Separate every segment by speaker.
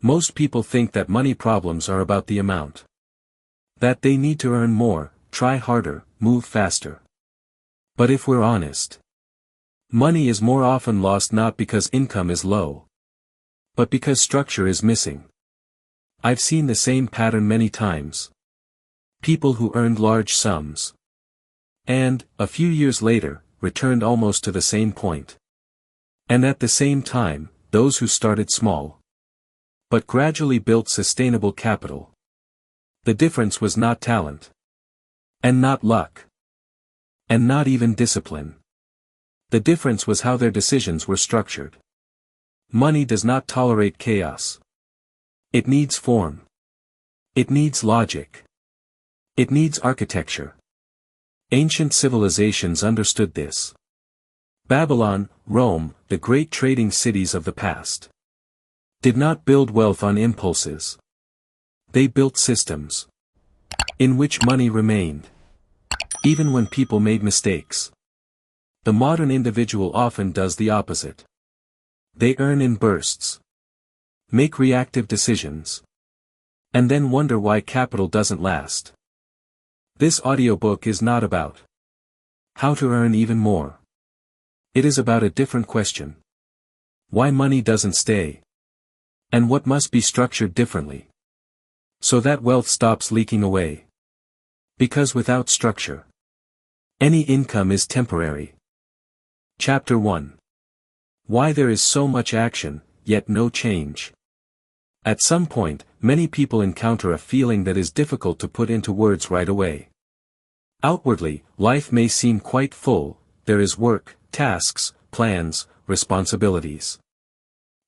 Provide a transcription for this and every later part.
Speaker 1: Most people think that money problems are about the amount. That they need to earn more, try harder, move faster. But if we're honest, money is more often lost not because income is low, but because structure is missing. I've seen the same pattern many times. People who earned large sums, and, a few years later, returned almost to the same point. And at the same time, those who started small, but gradually built sustainable capital. The difference was not talent, and not luck, and not even discipline. The difference was how their decisions were structured. Money does not tolerate chaos. It needs form. It needs logic. It needs architecture. Ancient civilizations understood this. Babylon, Rome, the great trading cities of the past, did not build wealth on impulses. They built systems in which money remained, even when people made mistakes. The modern individual often does the opposite. They earn in bursts, make reactive decisions, and then wonder why capital doesn't last. This audiobook is not about how to earn even more. It is about a different question. Why money doesn't stay, and what must be structured differently, so that wealth stops leaking away. Because without structure, any income is temporary. Chapter 1. Why there is so much action, yet no change. At some point, many people encounter a feeling that is difficult to put into words right away. Outwardly, life may seem quite full, there is work, tasks, plans, responsibilities.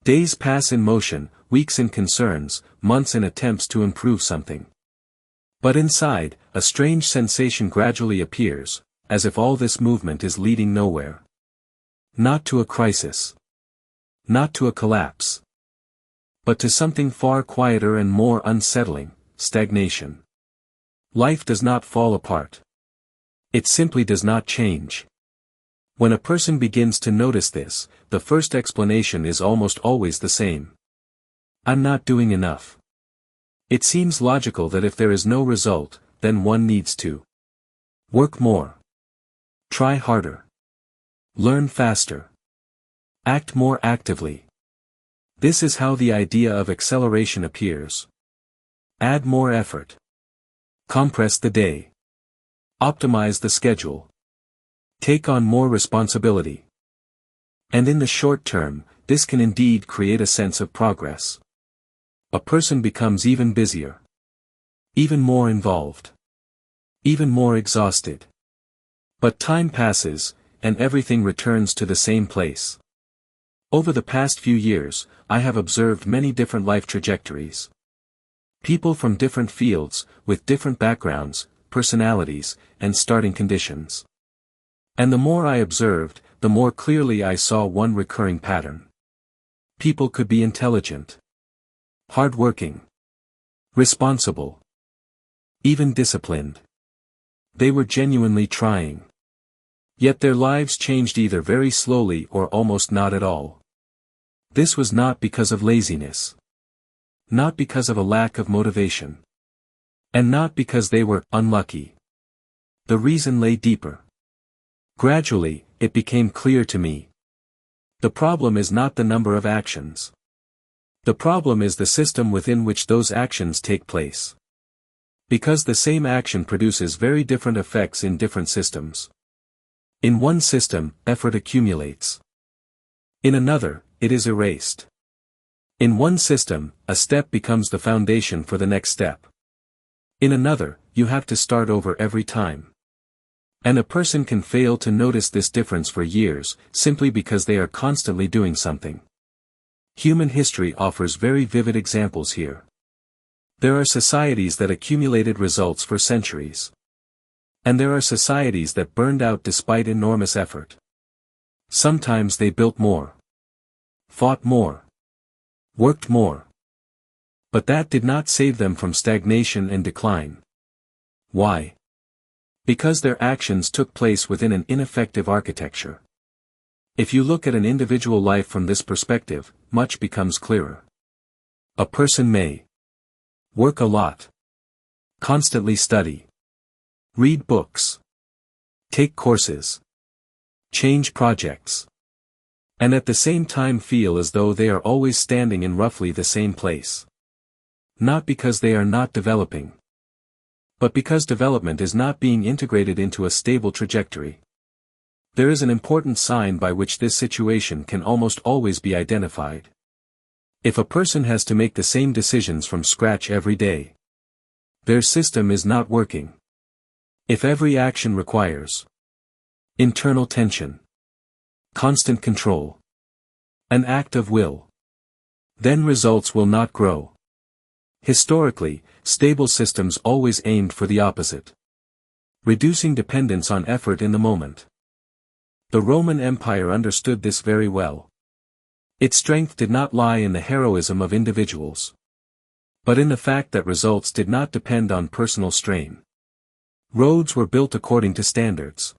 Speaker 1: Days pass in motion, weeks in concerns, months in attempts to improve something. But inside, a strange sensation gradually appears, as if all this movement is leading nowhere. Not to a crisis. Not to a collapse. But to something far quieter and more unsettling, stagnation. Life does not fall apart. It simply does not change. When a person begins to notice this, the first explanation is almost always the same. I'm not doing enough. It seems logical that if there is no result, then one needs to work more, try harder, learn faster, act more actively. This is how the idea of acceleration appears. Add more effort. Compress the day. Optimize the schedule. Take on more responsibility. And in the short term, this can indeed create a sense of progress. A person becomes even busier, even more involved, even more exhausted. But time passes, and everything returns to the same place. Over the past few years, I have observed many different life trajectories. People from different fields, with different backgrounds, personalities, and starting conditions. And the more I observed, the more clearly I saw one recurring pattern. People could be intelligent, hardworking, responsible, even disciplined. They were genuinely trying. Yet their lives changed either very slowly or almost not at all. This was not because of laziness. Not because of a lack of motivation. And not because they were unlucky. The reason lay deeper. Gradually, it became clear to me. The problem is not the number of actions. The problem is the system within which those actions take place. Because the same action produces very different effects in different systems. In one system, effort accumulates. In another, it is erased. In one system, a step becomes the foundation for the next step. In another, you have to start over every time. And a person can fail to notice this difference for years, simply because they are constantly doing something. Human history offers very vivid examples here. There are societies that accumulated results for centuries. And there are societies that burned out despite enormous effort. Sometimes they built more, fought more, worked more. But that did not save them from stagnation and decline. Why? Because their actions took place within an ineffective architecture. If you look at an individual life from this perspective, much becomes clearer. A person may work a lot, constantly study, read books, take courses, change projects, and at the same time feel as though they are always standing in roughly the same place. Not because they are not developing, but because development is not being integrated into a stable trajectory. There is an important sign by which this situation can almost always be identified. If a person has to make the same decisions from scratch every day, their system is not working. If every action requires internal tension, constant control, an act of will, then results will not grow. Historically, stable systems always aimed for the opposite, reducing dependence on effort in the moment. The Roman Empire understood this very well. Its strength did not lie in the heroism of individuals, but in the fact that results did not depend on personal strain. Roads were built according to standards.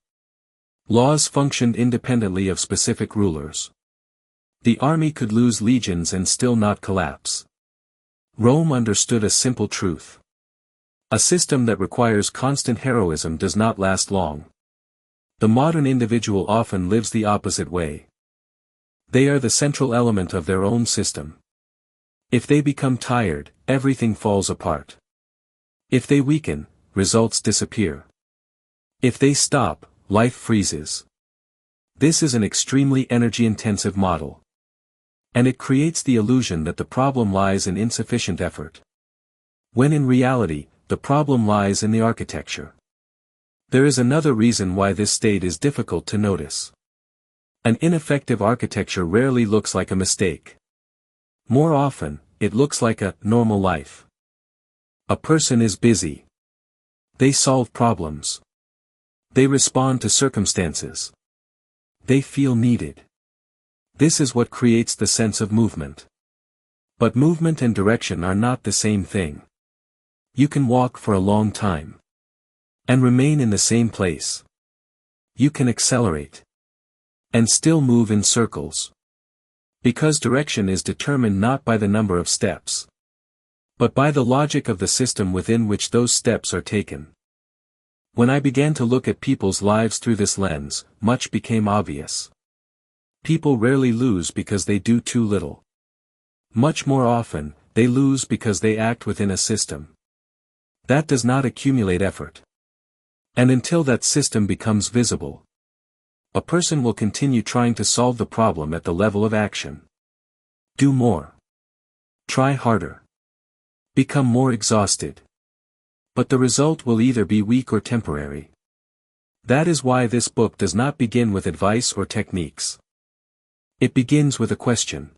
Speaker 1: Laws functioned independently of specific rulers. The army could lose legions and still not collapse. Rome understood a simple truth. A system that requires constant heroism does not last long. The modern individual often lives the opposite way. They are the central element of their own system. If they become tired, everything falls apart. If they weaken, results disappear. If they stop, life freezes. This is an extremely energy-intensive model. And it creates the illusion that the problem lies in insufficient effort, when in reality, the problem lies in the architecture. There is another reason why this state is difficult to notice. An ineffective architecture rarely looks like a mistake. More often, it looks like a normal life. A person is busy. They solve problems. They respond to circumstances. They feel needed. This is what creates the sense of movement. But movement and direction are not the same thing. You can walk for a long time and remain in the same place. You can accelerate and still move in circles. Because direction is determined not by the number of steps, but by the logic of the system within which those steps are taken. When I began to look at people's lives through this lens, much became obvious. People rarely lose because they do too little. Much more often, they lose because they act within a system that does not accumulate effort. And until that system becomes visible, a person will continue trying to solve the problem at the level of action. Do more. Try harder. Become more exhausted. But the result will either be weak or temporary. That is why this book does not begin with advice or techniques. It begins with a question.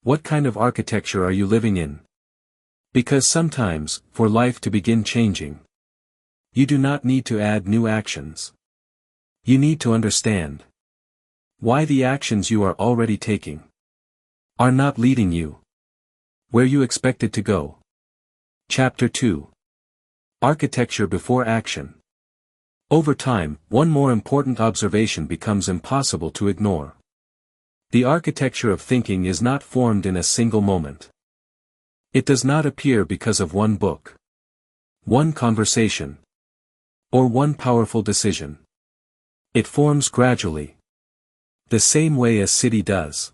Speaker 1: What kind of architecture are you living in? Because sometimes, for life to begin changing, you do not need to add new actions. You need to understand why the actions you are already taking are not leading you where you expected to go. Chapter 2. Architecture before action. Over time, one more important observation becomes impossible to ignore. The architecture of thinking is not formed in a single moment. It does not appear because of one book, one conversation, or one powerful decision. It forms gradually, the same way a city does.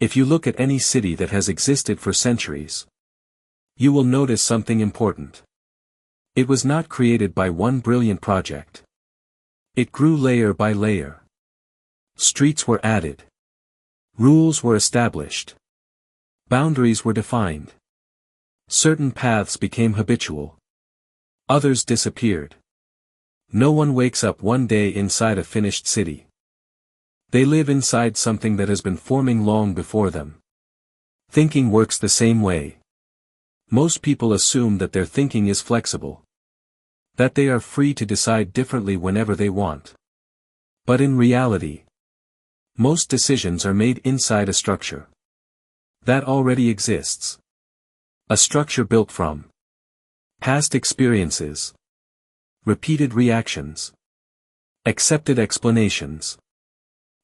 Speaker 1: If you look at any city that has existed for centuries, you will notice something important. It was not created by one brilliant project. It grew layer by layer. Streets were added. Rules were established. Boundaries were defined. Certain paths became habitual. Others disappeared. No one wakes up one day inside a finished city. They live inside something that has been forming long before them. Thinking works the same way. Most people assume that their thinking is flexible, that they are free to decide differently whenever they want. But in reality, most decisions are made inside a structure that already exists. A structure built from past experiences, repeated reactions, accepted explanations,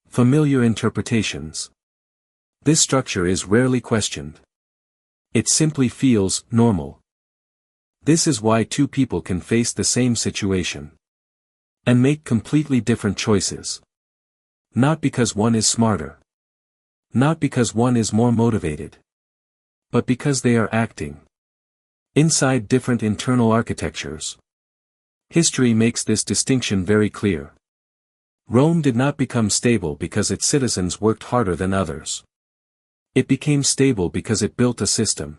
Speaker 1: familiar interpretations. This structure is rarely questioned. It simply feels normal. This is why two people can face the same situation and make completely different choices. Not because one is smarter. Not because one is more motivated. But because they are acting inside different internal architectures. History makes this distinction very clear. Rome did not become stable because its citizens worked harder than others. It became stable because it built a system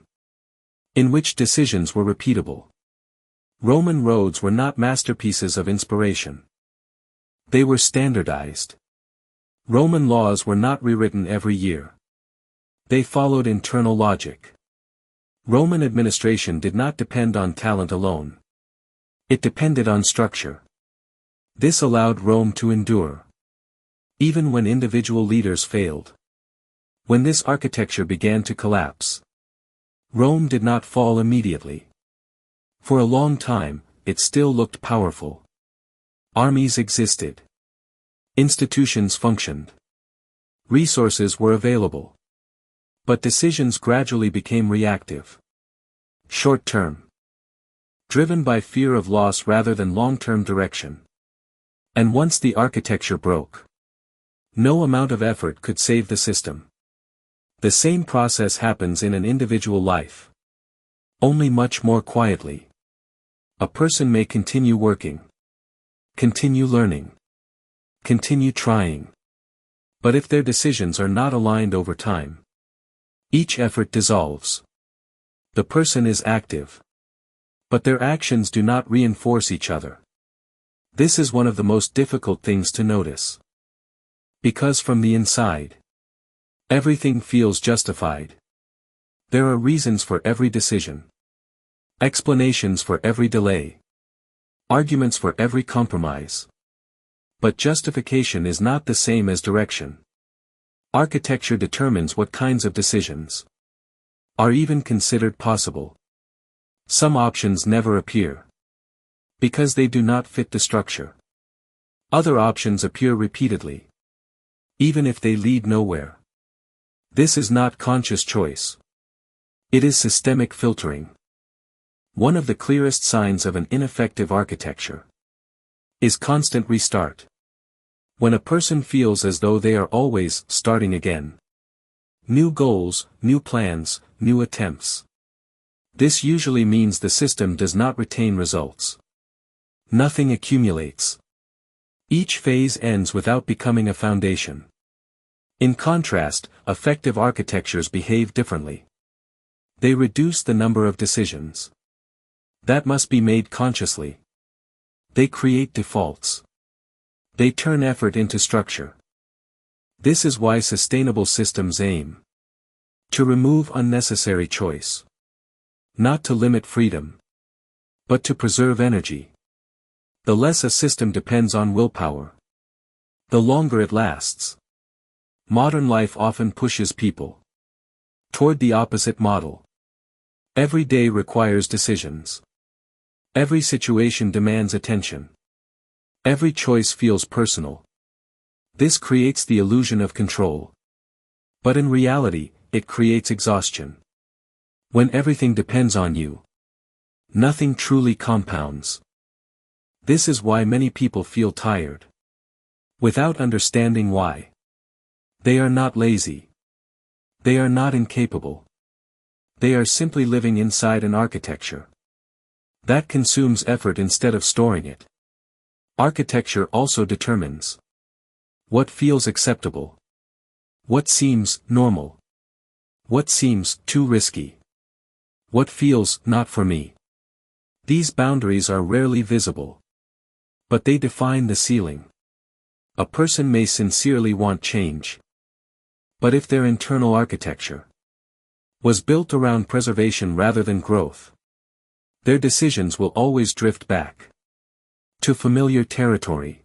Speaker 1: in which decisions were repeatable. Roman roads were not masterpieces of inspiration. They were standardized. Roman laws were not rewritten every year. They followed internal logic. Roman administration did not depend on talent alone. It depended on structure. This allowed Rome to endure, even when individual leaders failed. When this architecture began to collapse, Rome did not fall immediately. For a long time, it still looked powerful. Armies existed. Institutions functioned. Resources were available. But decisions gradually became reactive. Short-term. Driven by fear of loss rather than long-term direction. And once the architecture broke, no amount of effort could save the system. The same process happens in an individual life. Only much more quietly. A person may continue working. Continue learning. Continue trying. But if their decisions are not aligned over time, each effort dissolves. The person is active. But their actions do not reinforce each other. This is one of the most difficult things to notice. Because from the inside, everything feels justified. There are reasons for every decision. Explanations for every delay. Arguments for every compromise. But justification is not the same as direction. Architecture determines what kinds of decisions are even considered possible. Some options never appear because they do not fit the structure. Other options appear repeatedly, even if they lead nowhere. This is not conscious choice. It is systemic filtering. One of the clearest signs of an ineffective architecture is constant restart. When a person feels as though they are always starting again. New goals, new plans, new attempts. This usually means the system does not retain results. Nothing accumulates. Each phase ends without becoming a foundation. In contrast, effective architectures behave differently. They reduce the number of decisions that must be made consciously. They create defaults. They turn effort into structure. This is why sustainable systems aim to remove unnecessary choice. Not to limit freedom, but to preserve energy. The less a system depends on willpower, the longer it lasts. Modern life often pushes people toward the opposite model. Every day requires decisions. Every situation demands attention. Every choice feels personal. This creates the illusion of control. But in reality, it creates exhaustion. When everything depends on you, nothing truly compounds. This is why many people feel tired. Without understanding why. They are not lazy. They are not incapable. They are simply living inside an architecture that consumes effort instead of storing it. Architecture also determines what feels acceptable, what seems normal, what seems too risky, what feels not for me. These boundaries are rarely visible, but they define the ceiling. A person may sincerely want change, but if their internal architecture was built around preservation rather than growth, their decisions will always drift back to familiar territory.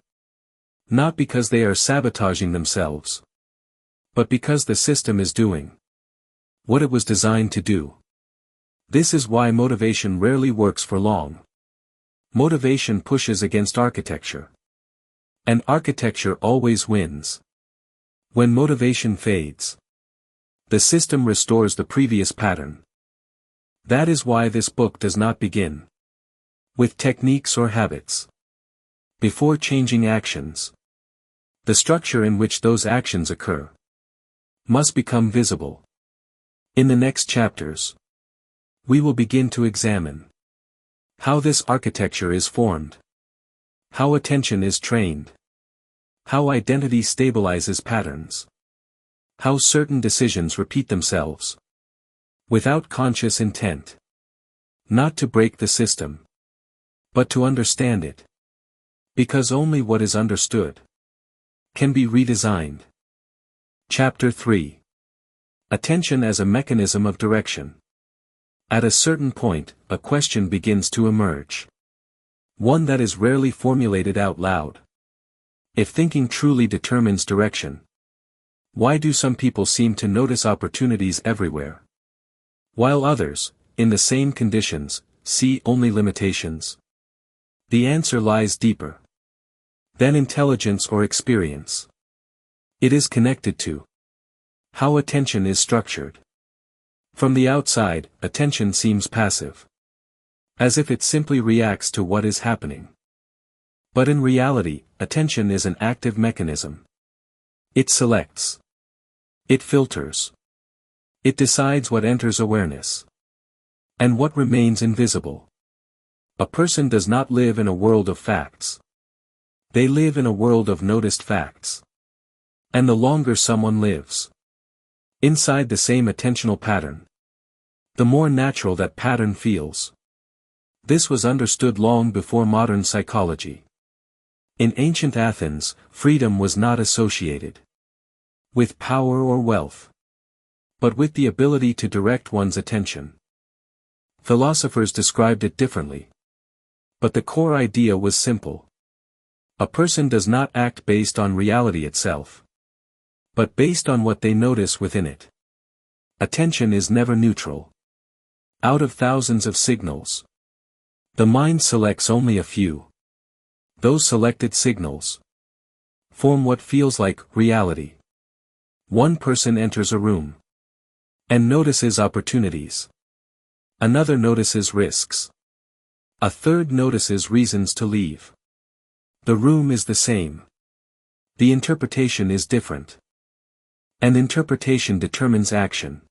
Speaker 1: Not because they are sabotaging themselves, but because the system is doing what it was designed to do. This is why motivation rarely works for long. Motivation pushes against architecture. And architecture always wins. When motivation fades, the system restores the previous pattern. That is why this book does not begin with techniques or habits. Before changing actions, the structure in which those actions occur must become visible. In the next chapters, we will begin to examine how this architecture is formed, how attention is trained, how identity stabilizes patterns, how certain decisions repeat themselves without conscious intent, not to break the system, but to understand it, because only what is understood can be redesigned. Chapter 3. Attention as a mechanism of direction. At a certain point, a question begins to emerge. One that is rarely formulated out loud. If thinking truly determines direction, why do some people seem to notice opportunities everywhere, while others, in the same conditions, see only limitations? The answer lies deeper than intelligence or experience. It is connected to how attention is structured. From the outside, attention seems passive, as if it simply reacts to what is happening. But in reality, attention is an active mechanism. It selects. It filters. It decides what enters awareness and what remains invisible. A person does not live in a world of facts. They live in a world of noticed facts. And the longer someone lives inside the same attentional pattern, the more natural that pattern feels. This was understood long before modern psychology. In ancient Athens, freedom was not associated with power or wealth, but with the ability to direct one's attention. Philosophers described it differently, but the core idea was simple. A person does not act based on reality itself, but based on what they notice within it. Attention is never neutral. Out of thousands of signals, the mind selects only a few. Those selected signals form what feels like reality. One person enters a room and notices opportunities. Another notices risks. A third notices reasons to leave. The room is the same. The interpretation is different. And interpretation determines action.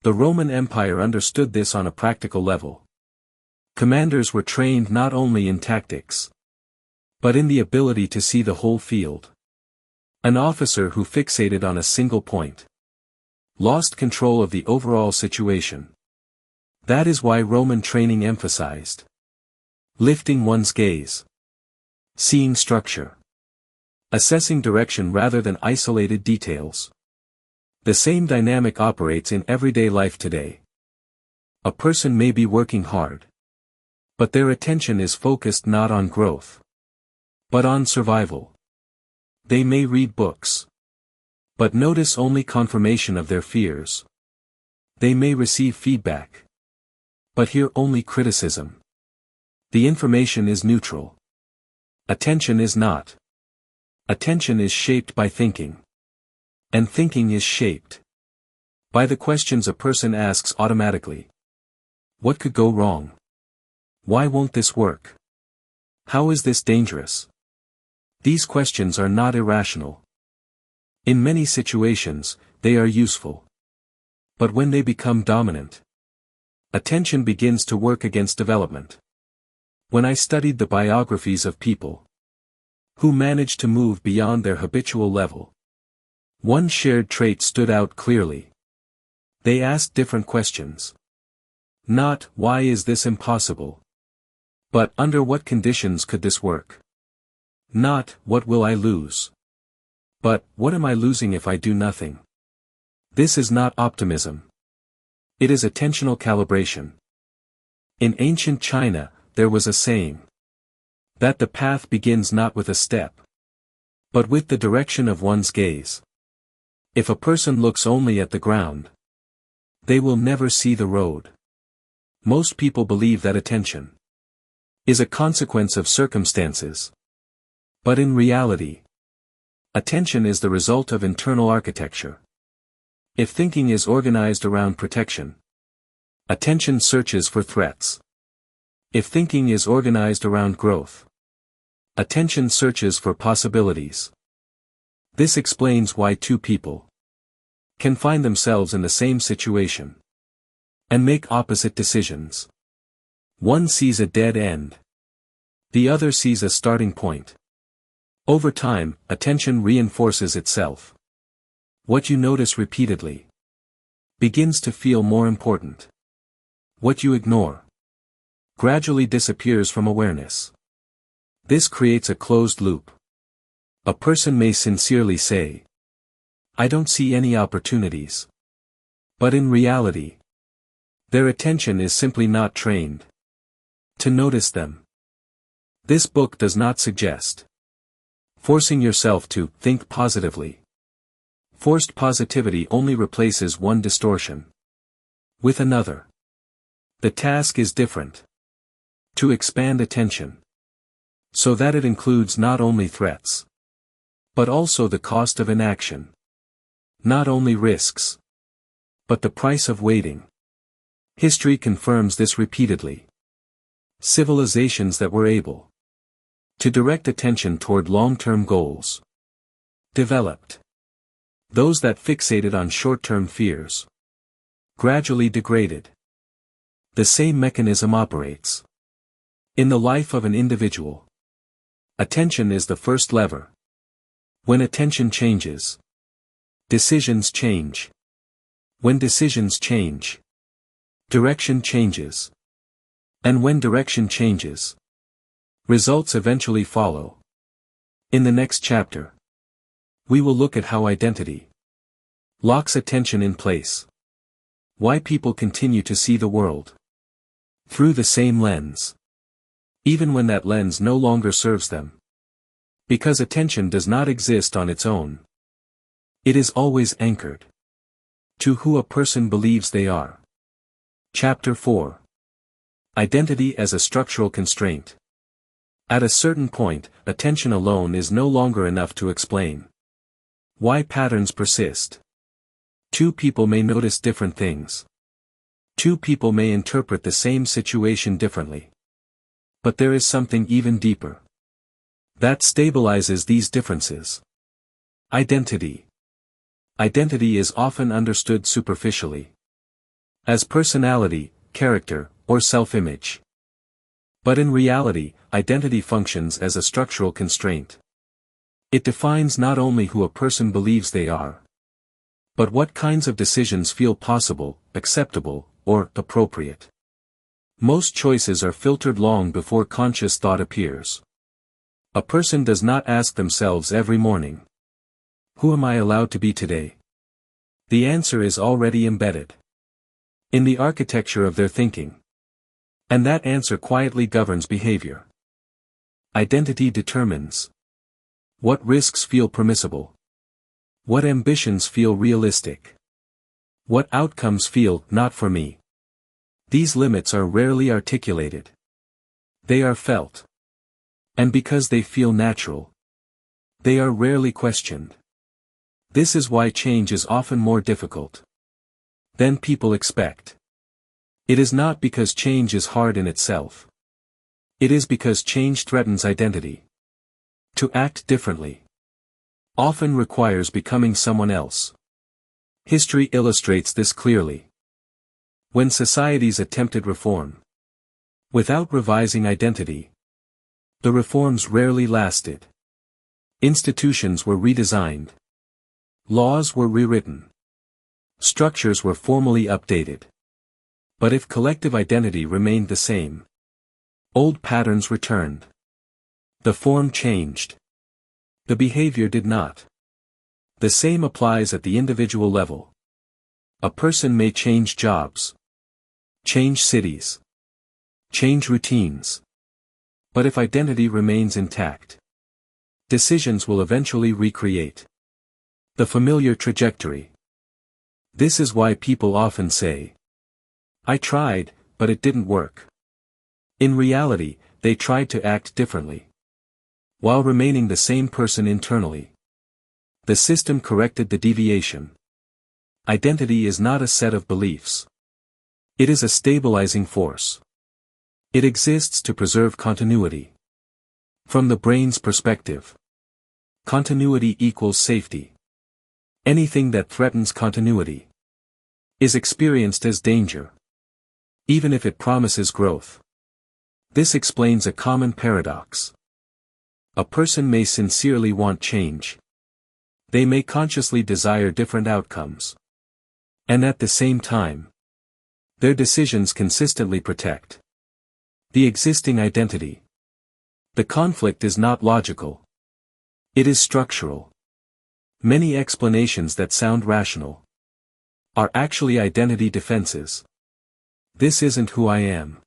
Speaker 1: The Roman Empire understood this on a practical level. Commanders were trained not only in tactics, but in the ability to see the whole field. An officer who fixated on a single point lost control of the overall situation. That is why Roman training emphasized lifting one's gaze, seeing structure, assessing direction rather than isolated details. The same dynamic operates in everyday life today. A person may be working hard, but their attention is focused not on growth, but on survival. They may read books, but notice only confirmation of their fears. They may receive feedback, but hear only criticism. The information is neutral. Attention is not. Attention is shaped by thinking. And thinking is shaped by the questions a person asks automatically. What could go wrong? Why won't this work? How is this dangerous? These questions are not irrational. In many situations, they are useful. But when they become dominant, attention begins to work against development. When I studied the biographies of people who managed to move beyond their habitual level, one shared trait stood out clearly. They asked different questions. Not, why is this impossible? But, under what conditions could this work? Not, what will I lose? But, what am I losing if I do nothing? This is not optimism. It is attentional calibration. In ancient China, there was a saying that the path begins not with a step, but with the direction of one's gaze. If a person looks only at the ground, they will never see the road. Most people believe that attention is a consequence of circumstances. But in reality, attention is the result of internal architecture. If thinking is organized around protection, Attention searches for threats. If thinking is organized around growth, attention searches for possibilities. This explains why two people can find themselves in the same situation and make opposite decisions. One sees a dead end. The other sees a starting point. Over time, attention reinforces itself. What you notice repeatedly begins to feel more important. What you ignore gradually disappears from awareness. This creates a closed loop. A person may sincerely say, "I don't see any opportunities." But in reality, their attention is simply not trained to notice them. This book does not suggest forcing yourself to think positively. Forced positivity only replaces one distortion with another. The task is different. To expand attention so that it includes not only threats, but also the cost of inaction. Not only risks, but the price of waiting. History confirms this repeatedly. Civilizations that were able to direct attention toward long-term goals developed. Those that fixated on short-term fears gradually degraded. The same mechanism operates in the life of an individual. Attention is the first lever. When attention changes, decisions change. When decisions change, direction changes. And when direction changes, results eventually follow. In the next chapter, we will look at how identity locks attention in place. Why people continue to see the world through the same lens, even when that lens no longer serves them. Because attention does not exist on its own. It is always anchored to who a person believes they are. Chapter 4. Identity as a structural constraint. At a certain point, attention alone is no longer enough to explain why patterns persist. Two people may notice different things. Two people may interpret the same situation differently. But there is something even deeper that stabilizes these differences. Identity. Identity is often understood superficially as personality, character, or self-image. But in reality, identity functions as a structural constraint. It defines not only who a person believes they are, but what kinds of decisions feel possible, acceptable, or appropriate. Most choices are filtered long before conscious thought appears. A person does not ask themselves every morning, "Who am I allowed to be today?" The answer is already embedded in the architecture of their thinking. And that answer quietly governs behavior. Identity determines what risks feel permissible, what ambitions feel realistic, what outcomes feel not for me. These limits are rarely articulated. They are felt. And because they feel natural, they are rarely questioned. This is why change is often more difficult than people expect. It is not because change is hard in itself. It is because change threatens identity. To act differently often requires becoming someone else. History illustrates this clearly. When societies attempted reform without revising identity, the reforms rarely lasted. Institutions were redesigned. Laws were rewritten. Structures were formally updated. But if collective identity remained the same, old patterns returned. The form changed. The behavior did not. The same applies at the individual level. A person may change jobs, change cities, change routines. But if identity remains intact, decisions will eventually recreate the familiar trajectory. This is why people often say, "I tried, but it didn't work." In reality, they tried to act differently, while remaining the same person internally. The system corrected the deviation. Identity is not a set of beliefs. It is a stabilizing force. It exists to preserve continuity. From the brain's perspective, continuity equals safety. Anything that threatens continuity is experienced as danger, even if it promises growth. This explains a common paradox. A person may sincerely want change. They may consciously desire different outcomes. And at the same time, their decisions consistently protect the existing identity. The conflict is not logical. It is structural. Many explanations that sound rational are actually identity defenses. This isn't who I am.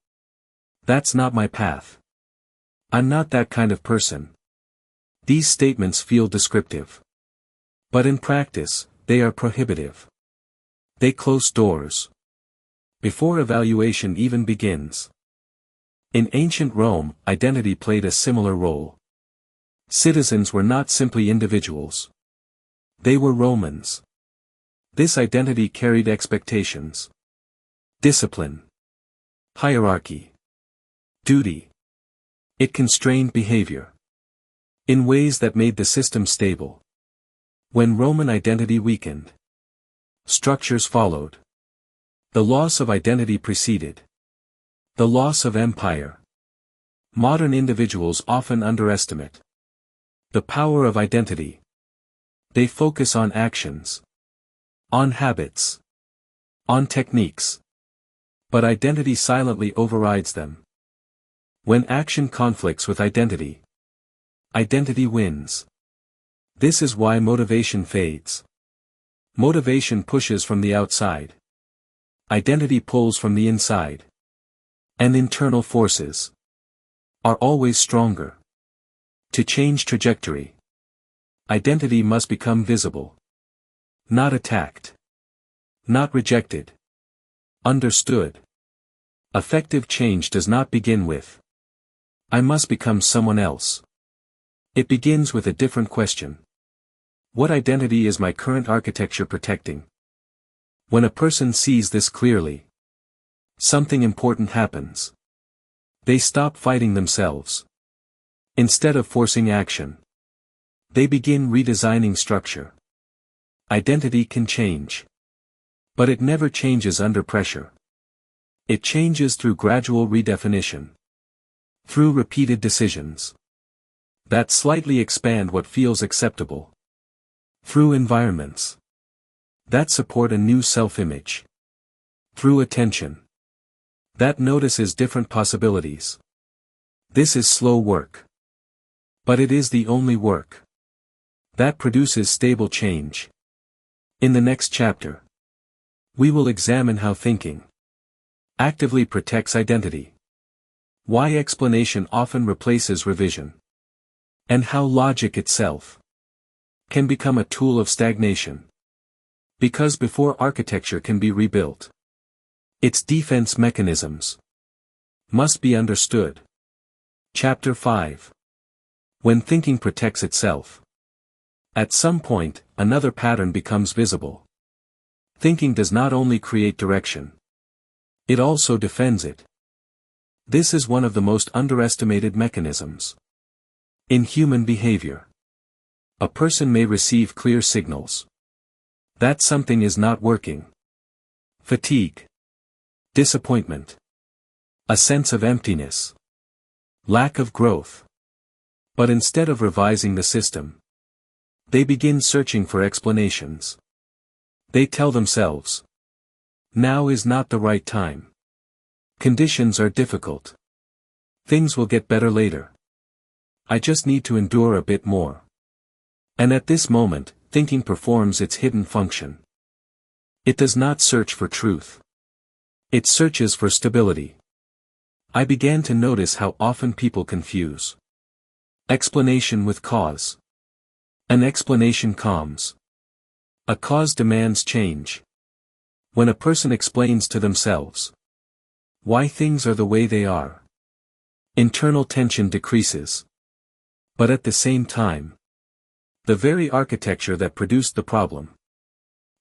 Speaker 1: That's not my path. I'm not that kind of person. These statements feel descriptive. But in practice, they are prohibitive. They close doors before evaluation even begins. In ancient Rome, identity played a similar role. Citizens were not simply individuals. They were Romans. This identity carried expectations, discipline, hierarchy, duty. It constrained behavior in ways that made the system stable. When Roman identity weakened, structures followed. The loss of identity preceded the loss of empire. Modern individuals often underestimate the power of identity. They focus on actions, on habits, on techniques. But identity silently overrides them. When action conflicts with identity, identity wins. This is why motivation fades. Motivation pushes from the outside. Identity pulls from the inside. And internal forces are always stronger. To change trajectory, identity must become visible. Not attacked. Not rejected. Understood. Effective change does not begin with I must become someone else. It begins with a different question. What identity is my current architecture protecting? When a person sees this clearly, something important happens. They stop fighting themselves. Instead of forcing action, they begin redesigning structure. Identity can change. But it never changes under pressure. It changes through gradual redefinition. Through repeated decisions that slightly expand what feels acceptable. Through environments that support a new self-image. Through attention that notices different possibilities. This is slow work. But it is the only work that produces stable change. In the next chapter, we will examine how thinking actively protects identity. Why explanation often replaces revision. And how logic itself can become a tool of stagnation. Because before architecture can be rebuilt, its defense mechanisms must be understood. Chapter 5. When thinking protects itself. At some point, another pattern becomes visible. Thinking does not only create direction. It also defends it. This is one of the most underestimated mechanisms in human behavior. A person may receive clear signals that something is not working. Fatigue. Disappointment. A sense of emptiness. Lack of growth. But instead of revising the system, they begin searching for explanations. They tell themselves, now is not the right time. Conditions are difficult. Things will get better later. I just need to endure a bit more. And at this moment, thinking performs its hidden function. It does not search for truth. It searches for stability. I began to notice how often people confuse explanation with cause. An explanation calms. A cause demands change. When a person explains to themselves why things are the way they are, internal tension decreases. But at the same time, the very architecture that produced the problem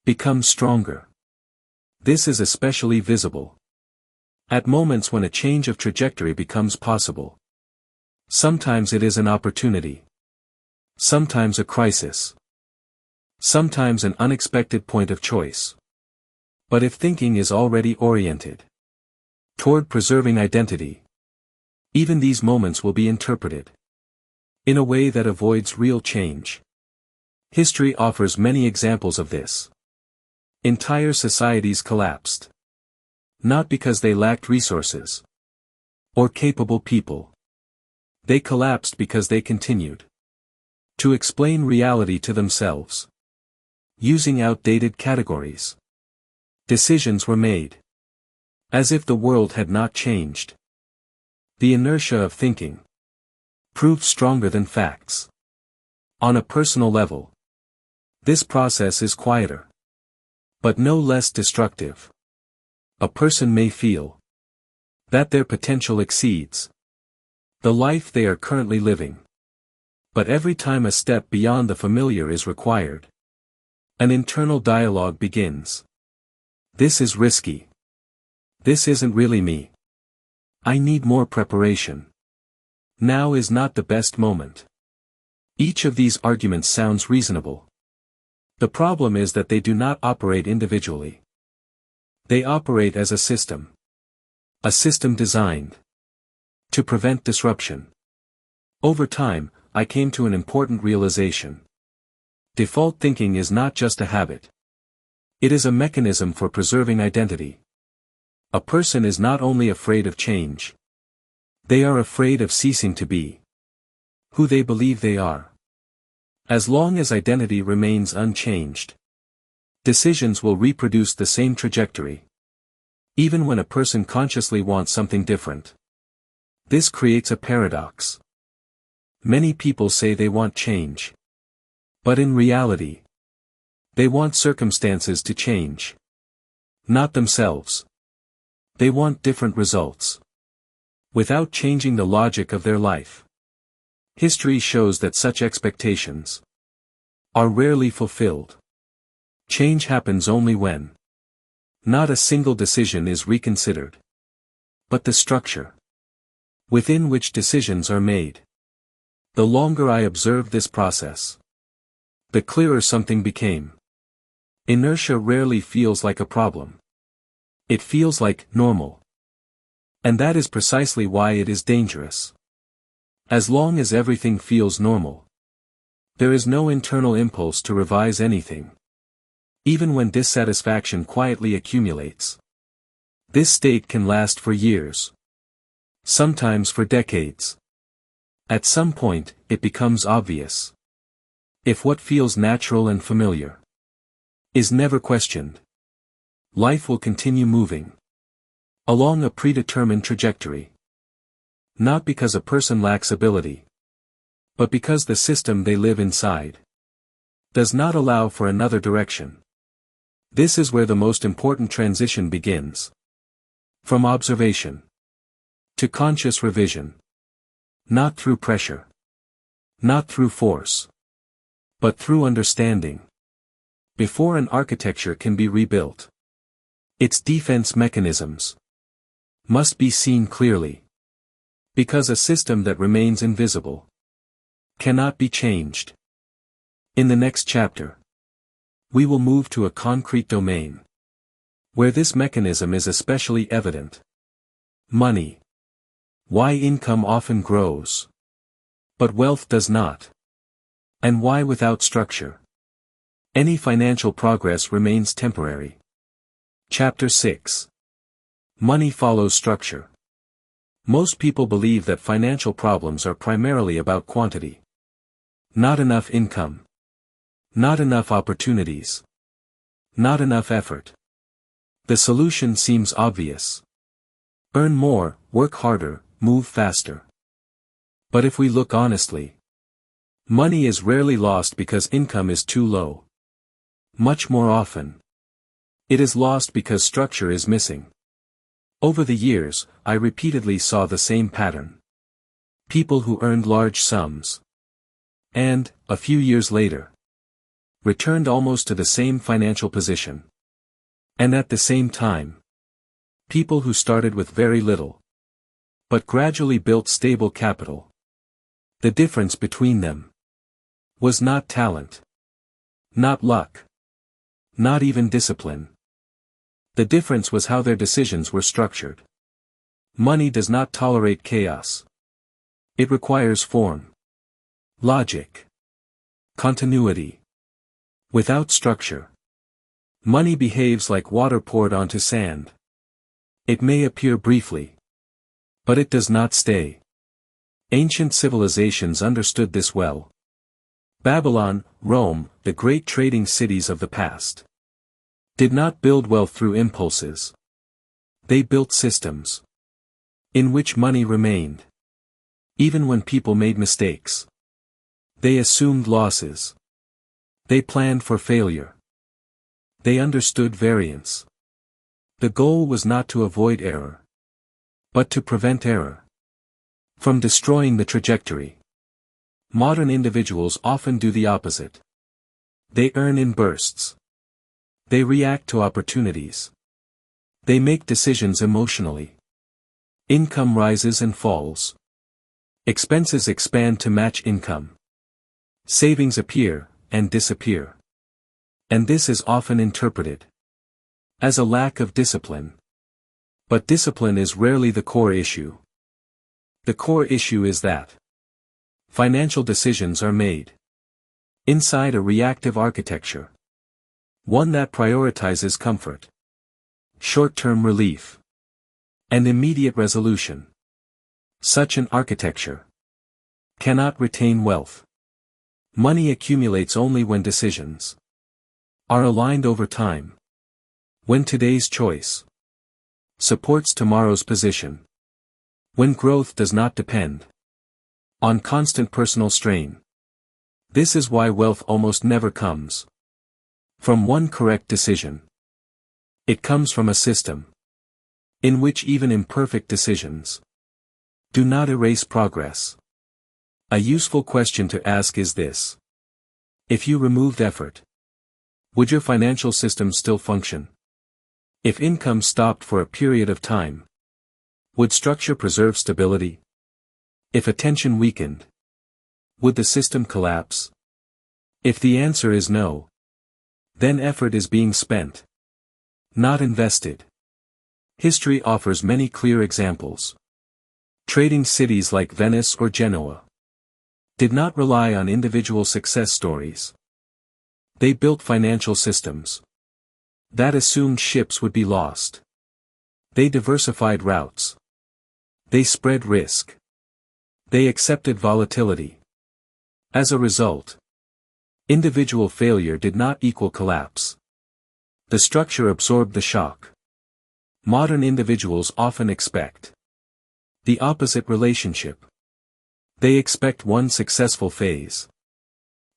Speaker 1: becomes stronger. This is especially visible At moments when a change of trajectory becomes possible. Sometimes it is an opportunity. Sometimes a crisis. Sometimes an unexpected point of choice. But if thinking is already oriented toward preserving identity, even these moments will be interpreted in a way that avoids real change. History offers many examples of this. Entire societies collapsed. Not because they lacked resources or capable people. They collapsed because they continued to explain reality to themselves, using outdated categories. Decisions were made as if the world had not changed. The inertia of thinking proved stronger than facts. On a personal level, this process is quieter, but no less destructive. A person may feel that their potential exceeds the life they are currently living. But every time a step beyond the familiar is required, an internal dialogue begins. This is risky. This isn't really me. I need more preparation. Now is not the best moment. Each of these arguments sounds reasonable. The problem is that they do not operate individually. They operate as a system. A system designed to prevent disruption. Over time, I came to an important realization. Default thinking is not just a habit. It is a mechanism for preserving identity. A person is not only afraid of change. They are afraid of ceasing to be who they believe they are. As long as identity remains unchanged, decisions will reproduce the same trajectory. Even when a person consciously wants something different. This creates a paradox. Many people say they want change. But in reality, they want circumstances to change. Not themselves. They want different results. Without changing the logic of their life. History shows that such expectations are rarely fulfilled. Change happens only when not a single decision is reconsidered, but the structure within which decisions are made. The longer I observed this process, the clearer something became. Inertia rarely feels like a problem. It feels like normal. And that is precisely why it is dangerous. As long as everything feels normal, there is no internal impulse to revise anything. Even when dissatisfaction quietly accumulates. This state can last for years. Sometimes for decades. At some point, it becomes obvious. If what feels natural and familiar is never questioned, life will continue moving along a predetermined trajectory. Not because a person lacks ability, but because the system they live inside does not allow for another direction. This is where the most important transition begins. From observation to conscious revision. Not through pressure. Not through force. But through understanding. Before an architecture can be rebuilt, its defense mechanisms must be seen clearly. Because a system that remains invisible cannot be changed. In the next chapter, we will move to a concrete domain where this mechanism is especially evident. Money. Why income often grows, but wealth does not. And why without structure, any financial progress remains temporary. Chapter 6. Money follows structure. Most people believe that financial problems are primarily about quantity. Not enough income. Not enough opportunities. Not enough effort. The solution seems obvious. Earn more, work harder, move faster. But if we look honestly, money is rarely lost because income is too low. Much more often, it is lost because structure is missing. Over the years, I repeatedly saw the same pattern. People who earned large sums, and, a few years later, returned almost to the same financial position. And at the same time, People who started with very little, but gradually built stable capital. The difference between them was not talent, not luck, not even discipline. The difference was how their decisions were structured. Money does not tolerate chaos. It requires form, logic, continuity. Without structure, money behaves like water poured onto sand. It may appear briefly, but it does not stay. Ancient civilizations understood this well. Babylon, Rome, the great trading cities of the past, did not build wealth through impulses. They built systems in which money remained. Even when people made mistakes, they assumed losses. They planned for failure. They understood variance. The goal was not to avoid error, but to prevent error from destroying the trajectory. Modern individuals often do the opposite. They earn in bursts. They react to opportunities. They make decisions emotionally. Income rises and falls. Expenses expand to match income. Savings appear and disappear. And this is often interpreted as a lack of discipline. But discipline is rarely the core issue. The core issue is that financial decisions are made inside a reactive architecture. One that prioritizes comfort, short-term relief, and immediate resolution. Such an architecture cannot retain wealth. Money accumulates only when decisions are aligned over time. When today's choice supports tomorrow's position. When growth does not depend on constant personal strain. This is why wealth almost never comes from one correct decision. It comes from a system in which even imperfect decisions do not erase progress. A useful question to ask is this: if you removed effort, would your financial system still function? If income stopped for a period of time, would structure preserve stability? If attention weakened, would the system collapse? If the answer is no, then effort is being spent, not invested. History offers many clear examples. Trading cities like Venice or Genoa did not rely on individual success stories. They built financial systems that assumed ships would be lost. They diversified routes. They spread risk. They accepted volatility. As a result, individual failure did not equal collapse. The structure absorbed the shock. Modern individuals often expect the opposite relationship. They expect one successful phase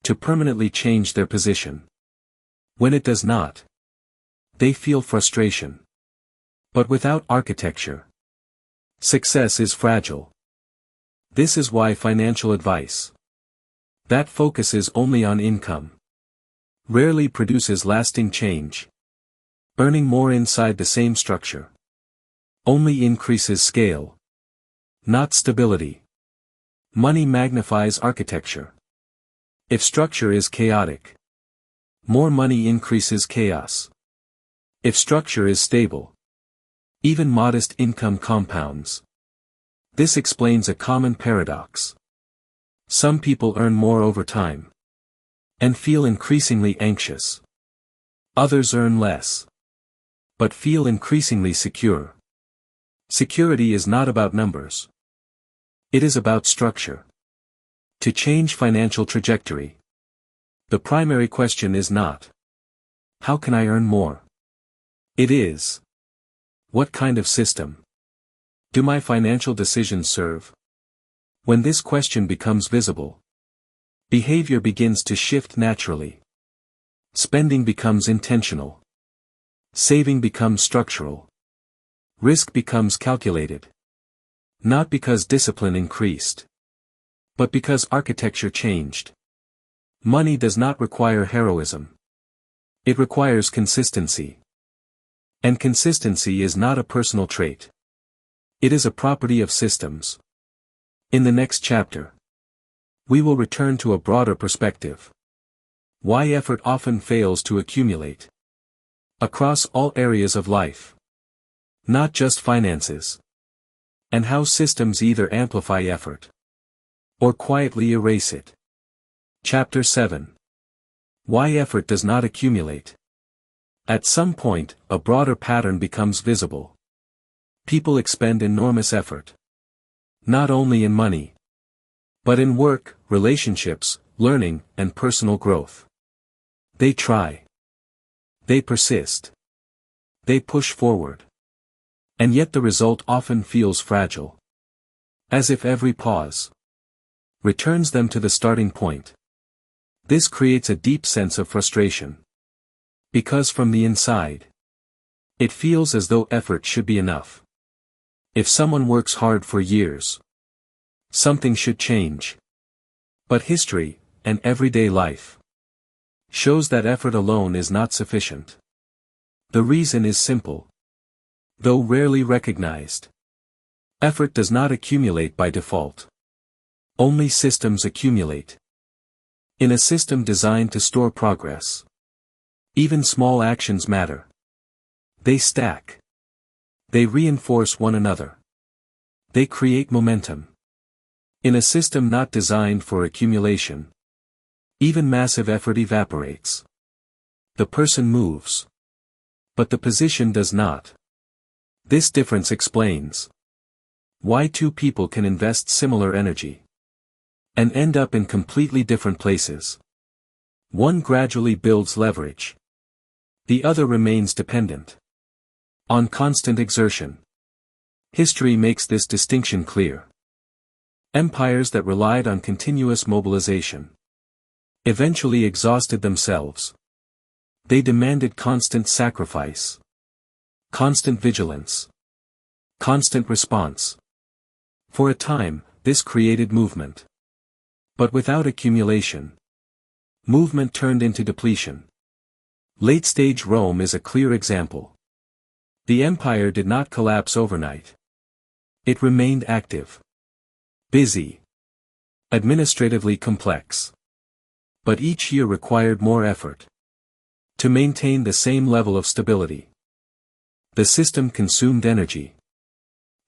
Speaker 1: to permanently change their position. When it does not, they feel frustration. But without architecture, success is fragile. This is why financial advice that focuses only on income rarely produces lasting change. Earning more inside the same structure only increases scale, not stability. Money magnifies architecture. If structure is chaotic, more money increases chaos. If structure is stable, even modest income compounds. This explains a common paradox. Some people earn more over time and feel increasingly anxious. Others earn less, but feel increasingly secure. Security is not about numbers. It is about structure. To change financial trajectory, the primary question is not, how can I earn more? It is, what kind of system do my financial decisions serve? When this question becomes visible, behavior begins to shift naturally. Spending becomes intentional. Saving becomes structural. Risk becomes calculated. Not because discipline increased, but because architecture changed. Money does not require heroism. It requires consistency. And consistency is not a personal trait. It is a property of systems. In the next chapter, we will return to a broader perspective. Why effort often fails to accumulate. Across all areas of life. Not just finances. And how systems either amplify effort or quietly erase it. Chapter 7. Why effort does not accumulate. At some point, a broader pattern becomes visible. People expend enormous effort. Not only in money, but in work, relationships, learning, and personal growth. They try. They persist. They push forward. And yet the result often feels fragile. As if every pause returns them to the starting point. This creates a deep sense of frustration. Because from the inside, it feels as though effort should be enough. If someone works hard for years, something should change. But history, and everyday life, shows that effort alone is not sufficient. The reason is simple. Though rarely recognized, effort does not accumulate by default. Only systems accumulate. In a system designed to store progress, even small actions matter. They stack. They reinforce one another. They create momentum. In a system not designed for accumulation, even massive effort evaporates. The person moves, but the position does not. This difference explains why two people can invest similar energy and end up in completely different places. One gradually builds leverage. The other remains dependent on constant exertion. History makes this distinction clear. Empires that relied on continuous mobilization eventually exhausted themselves. They demanded constant sacrifice, constant vigilance, constant response. For a time, this created movement. But without accumulation, movement turned into depletion. Late-stage Rome is a clear example. The empire did not collapse overnight. It remained active, busy, administratively complex. But each year required more effort to maintain the same level of stability. The system consumed energy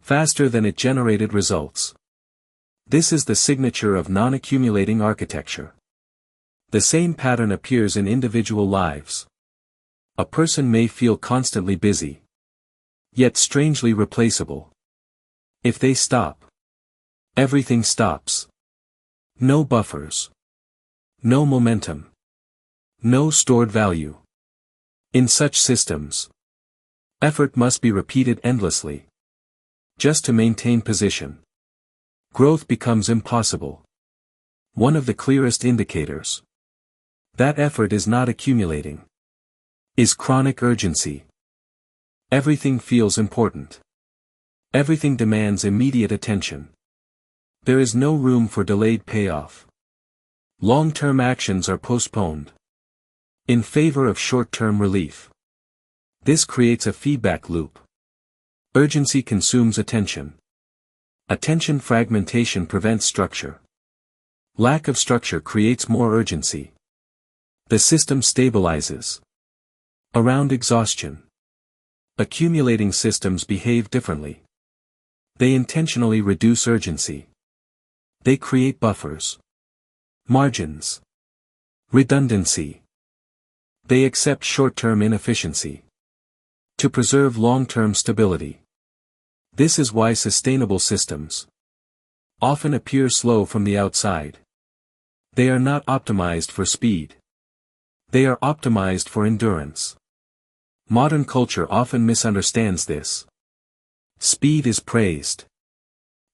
Speaker 1: faster than it generated results. This is the signature of non-accumulating architecture. The same pattern appears in individual lives. A person may feel constantly busy, yet strangely replaceable. If they stop, everything stops. No buffers. No momentum. No stored value. In such systems, effort must be repeated endlessly, just to maintain position. Growth becomes impossible. One of the clearest indicators that effort is not accumulating is chronic urgency. Everything feels important. Everything demands immediate attention. There is no room for delayed payoff. Long-term actions are postponed in favor of short-term relief. This creates a feedback loop. Urgency consumes attention. Attention fragmentation prevents structure. Lack of structure creates more urgency. The system stabilizes around exhaustion. Accumulating systems behave differently. They intentionally reduce urgency. They create buffers, margins, redundancy. They accept short-term inefficiency to preserve long-term stability. This is why sustainable systems often appear slow from the outside. They are not optimized for speed. They are optimized for endurance. Modern culture often misunderstands this. Speed is praised.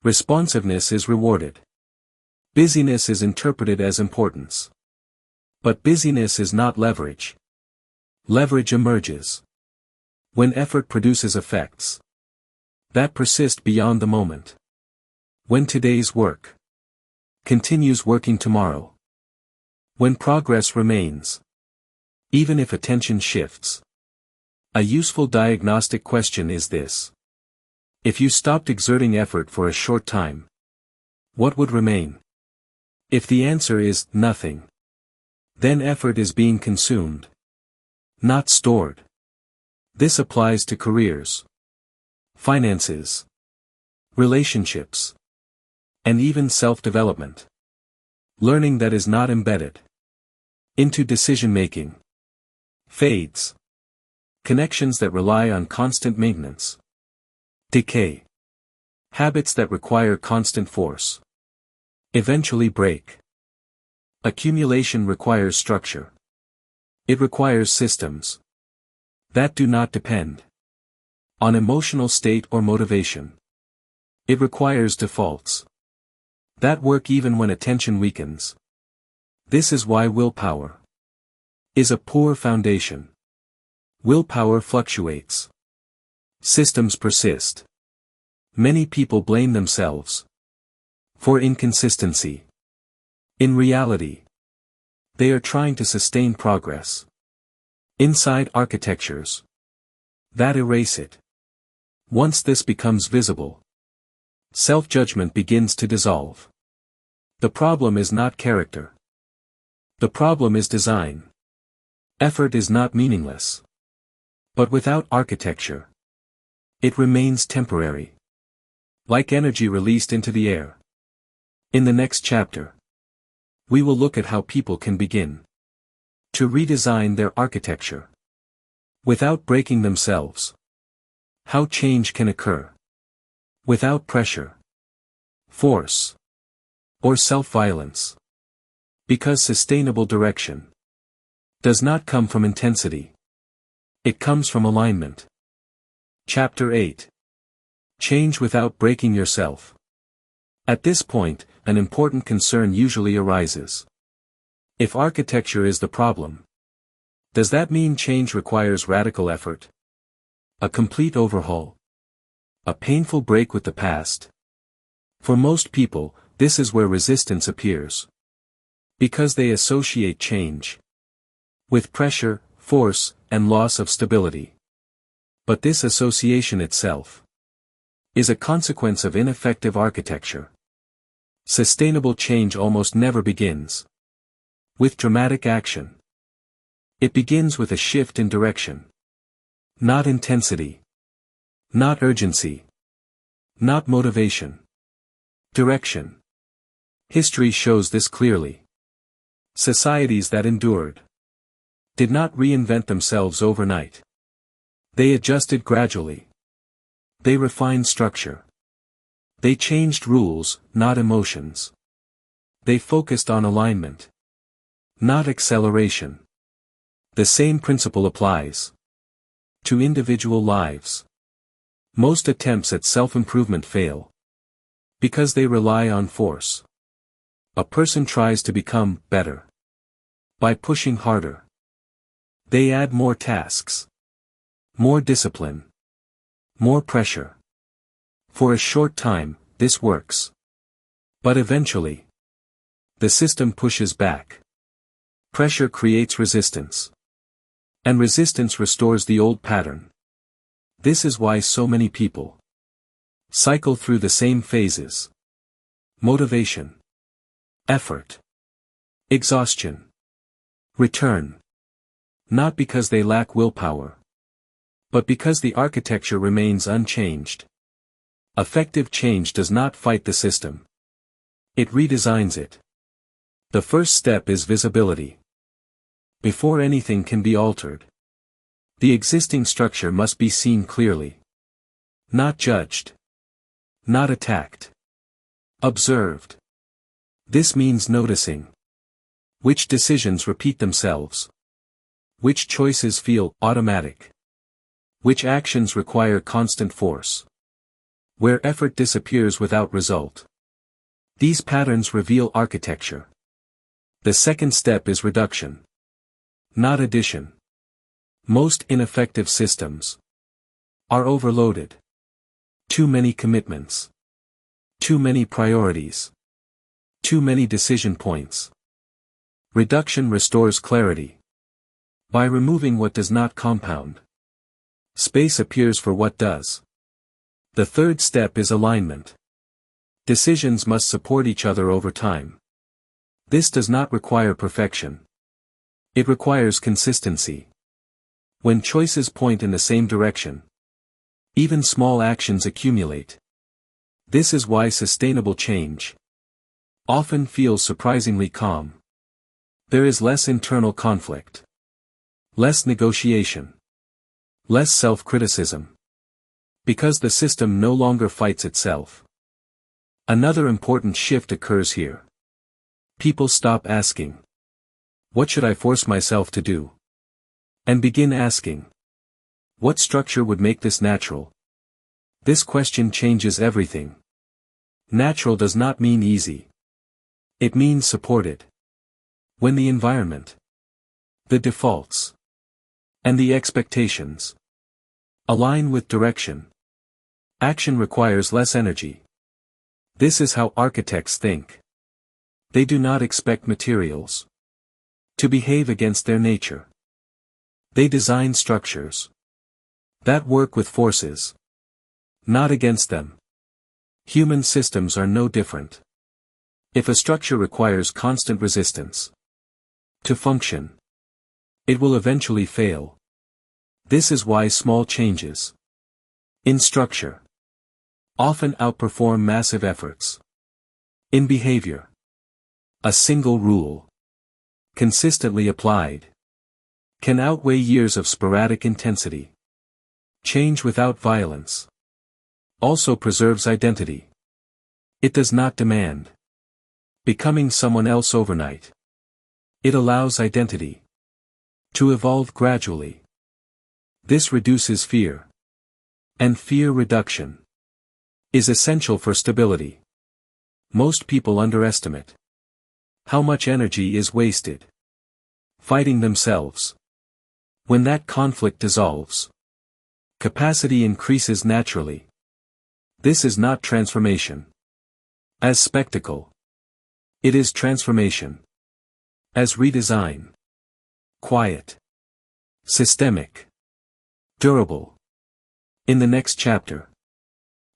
Speaker 1: Responsiveness is rewarded. Busyness is interpreted as importance. But busyness is not leverage. Leverage emerges when effort produces effects that persist beyond the moment. When today's work continues working tomorrow. When progress remains, even if attention shifts. A useful diagnostic question is this. If you stopped exerting effort for a short time, what would remain? If the answer is nothing, then effort is being consumed, not stored. This applies to careers, finances, relationships, and even self-development. Learning that is not embedded into decision-making fades. Connections that rely on constant maintenance decay. Habits that require constant force eventually break. Accumulation requires structure. It requires systems that do not depend on emotional state or motivation. It requires defaults that work even when attention weakens. This is why willpower is a poor foundation. Willpower fluctuates. Systems persist. Many people blame themselves for inconsistency. In reality, they are trying to sustain progress inside architectures that erase it. Once this becomes visible, self-judgment begins to dissolve. The problem is not character. The problem is design. Effort is not meaningless. But without architecture, it remains temporary, like energy released into the air. In the next chapter, we will look at how people can begin to redesign their architecture without breaking themselves. How change can occur without pressure, force, or self-violence. Because sustainable direction does not come from intensity. It comes from alignment. Chapter 8. Change without breaking yourself. At this point, an important concern usually arises. If architecture is the problem, does that mean change requires radical effort? A complete overhaul? A painful break with the past? For most people, this is where resistance appears. Because they associate change with pressure, force, and loss of stability. But this association itself is a consequence of ineffective architecture. Sustainable change almost never begins with dramatic action. It begins with a shift in direction. Not intensity. Not urgency. Not motivation. Direction. History shows this clearly. Societies that endured did not reinvent themselves overnight. They adjusted gradually. They refined structure. They changed rules, not emotions. They focused on alignment, not acceleration. The same principle applies to individual lives. Most attempts at self-improvement fail because they rely on force. A person tries to become better by pushing harder. They add more tasks, more discipline, more pressure. For a short time, this works. But eventually, the system pushes back. Pressure creates resistance. And resistance restores the old pattern. This is why so many people cycle through the same phases. Motivation, effort, exhaustion, return. Not because they lack willpower, but because the architecture remains unchanged. Effective change does not fight the system. It redesigns it. The first step is visibility. Before anything can be altered, the existing structure must be seen clearly. Not judged. Not attacked. Observed. This means noticing which decisions repeat themselves. Which choices feel automatic? Which actions require constant force? Where effort disappears without result? These patterns reveal architecture. The second step is reduction, not addition. Most ineffective systems are overloaded. Too many commitments. Too many priorities. Too many decision points. Reduction restores clarity by removing what does not compound. Space appears for what does. The third step is alignment. Decisions must support each other over time. This does not require perfection. It requires consistency. When choices point in the same direction, even small actions accumulate. This is why sustainable change often feels surprisingly calm. There is less internal conflict, less negotiation, less self-criticism, because the system no longer fights itself. Another important shift occurs here. People stop asking, "What should I force myself to do?" and begin asking, "What structure would make this natural?" This question changes everything. Natural does not mean easy. It means supported. When the environment, the defaults, and the expectations align with direction, action requires less energy. This is how architects think. They do not expect materials to behave against their nature. They design structures that work with forces, not against them. Human systems are no different. If a structure requires constant resistance to function, it will eventually fail. This is why small changes in structure often outperform massive efforts. In behavior, a single rule, consistently applied, can outweigh years of sporadic intensity. Change without violence also preserves identity. It does not demand becoming someone else overnight. It allows identity to evolve gradually. This reduces fear. And fear reduction is essential for stability. Most people underestimate how much energy is wasted fighting themselves. When that conflict dissolves, capacity increases naturally. This is not transformation as spectacle. It is transformation as redesign. Quiet, systemic, durable. In the next chapter,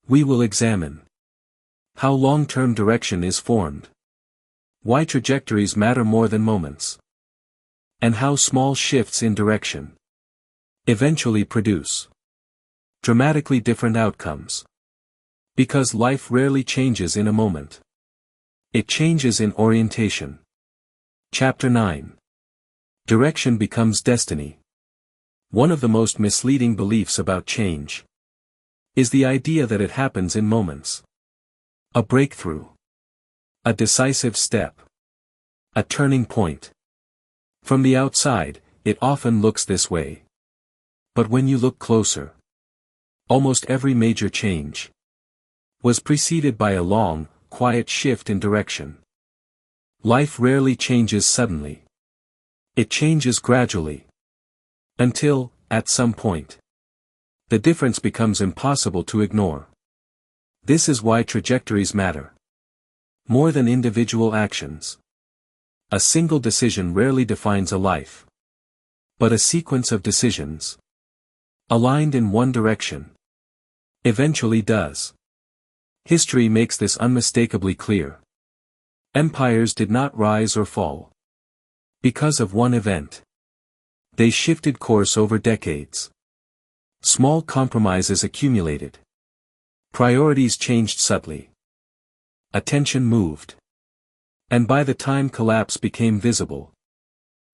Speaker 1: we will examine how long-term direction is formed, why trajectories matter more than moments, and how small shifts in direction eventually produce dramatically different outcomes. Because life rarely changes in a moment. It changes in orientation. Chapter 9. Direction becomes destiny. One of the most misleading beliefs about change is the idea that it happens in moments. A breakthrough, a decisive step, a turning point. From the outside, it often looks this way. But when you look closer, almost every major change was preceded by a long, quiet shift in direction. Life rarely changes suddenly. It changes gradually. Until, at some point, the difference becomes impossible to ignore. This is why trajectories matter more than individual actions. A single decision rarely defines a life, but a sequence of decisions aligned in one direction eventually does. History makes this unmistakably clear. Empires did not rise or fall because of one event. They shifted course over decades. Small compromises accumulated. Priorities changed subtly. Attention moved. And by the time collapse became visible,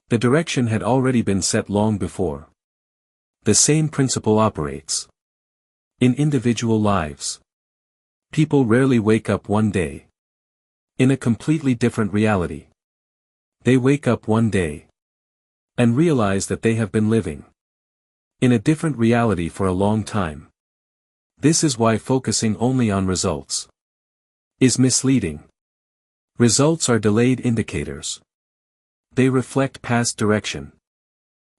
Speaker 1: the direction had already been set long before. The same principle operates in individual lives. People rarely wake up one day in a completely different reality. They wake up one day and realize that they have been living in a different reality for a long time. This is why focusing only on results is misleading. Results are delayed indicators. They reflect past direction,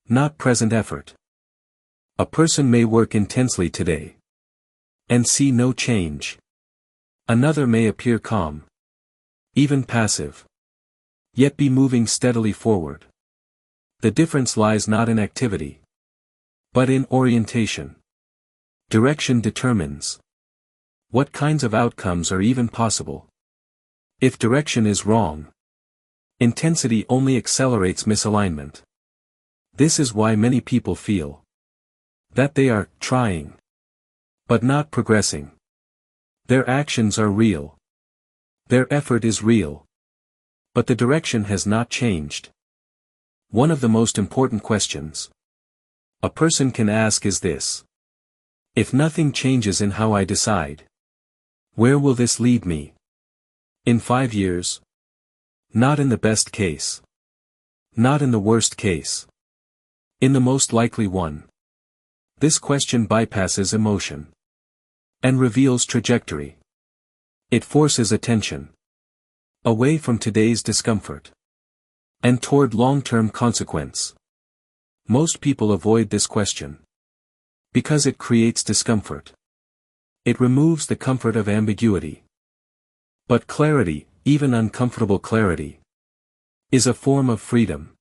Speaker 1: not present effort. A person may work intensely today and see no change. Another may appear calm, even passive, yet be moving steadily forward. The difference lies not in activity, But in orientation, direction determines what kinds of outcomes are even possible. If direction is wrong, intensity only accelerates misalignment. This is why many people feel that they are trying, but not progressing. Their actions are real. Their effort is real. But the direction has not changed. One of the most important questions a person can ask is this: if nothing changes in how I decide, where will this lead me? In 5 years? Not in the best case. Not in the worst case. In the most likely one. This question bypasses emotion and reveals trajectory. It forces attention away from today's discomfort and toward long-term consequence. Most people avoid this question because it creates discomfort. It removes the comfort of ambiguity. But clarity, even uncomfortable clarity, is a form of freedom.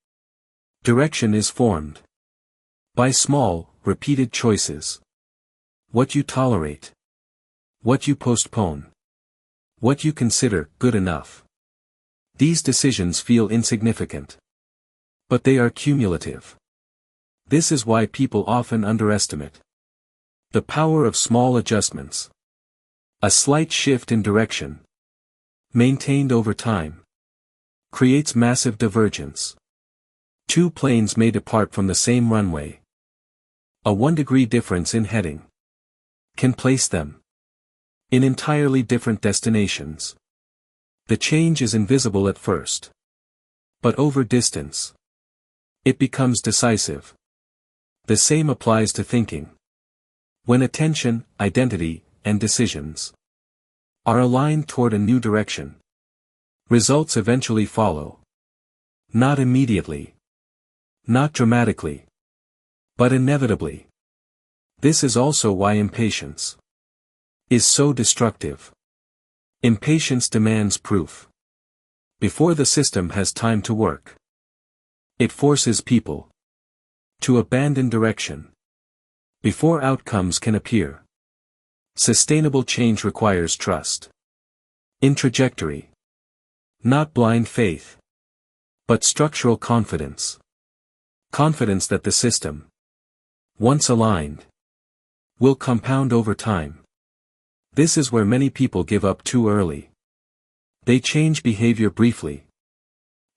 Speaker 1: Direction is formed by small, repeated choices. What you tolerate. What you postpone. What you consider good enough. These decisions feel insignificant. But they are cumulative. This is why people often underestimate the power of small adjustments. A slight shift in direction, maintained over time, creates massive divergence. Two planes may depart from the same runway. A 1-degree difference in heading can place them in entirely different destinations. The change is invisible at first. But over distance, it becomes decisive. The same applies to thinking. When attention, identity, and decisions are aligned toward a new direction, results eventually follow. Not immediately. Not dramatically. But inevitably. This is also why impatience is so destructive. Impatience demands proof before the system has time to work. It forces people to abandon direction before outcomes can appear. Sustainable change requires trust in trajectory. Not blind faith, but structural confidence. Confidence that the system, once aligned, will compound over time. This is where many people give up too early. They change behavior briefly,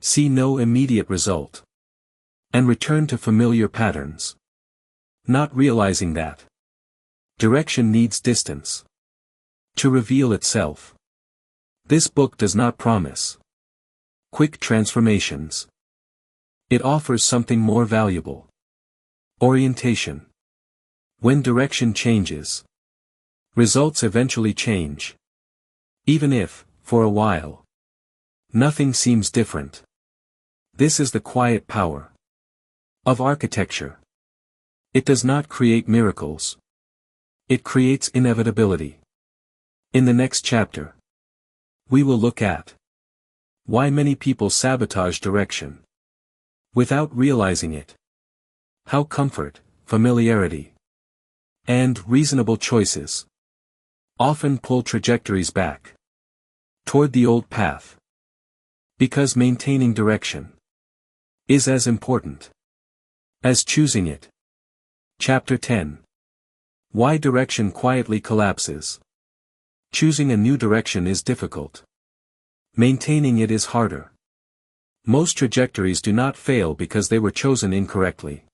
Speaker 1: see no immediate result, and return to familiar patterns, not realizing that direction needs distance to reveal itself. This book does not promise quick transformations. It offers something more valuable: orientation. When direction changes, results eventually change. Even if, for a while, nothing seems different. This is the quiet power of architecture. It does not create miracles. It creates inevitability. In the next chapter, we will look at why many people sabotage direction without realizing it. How comfort, familiarity, and reasonable choices often pull trajectories back toward the old path. Because maintaining direction is as important as choosing it. Chapter 10. Why direction quietly collapses. Choosing a new direction is difficult. Maintaining it is harder. Most trajectories do not fail because they were chosen incorrectly.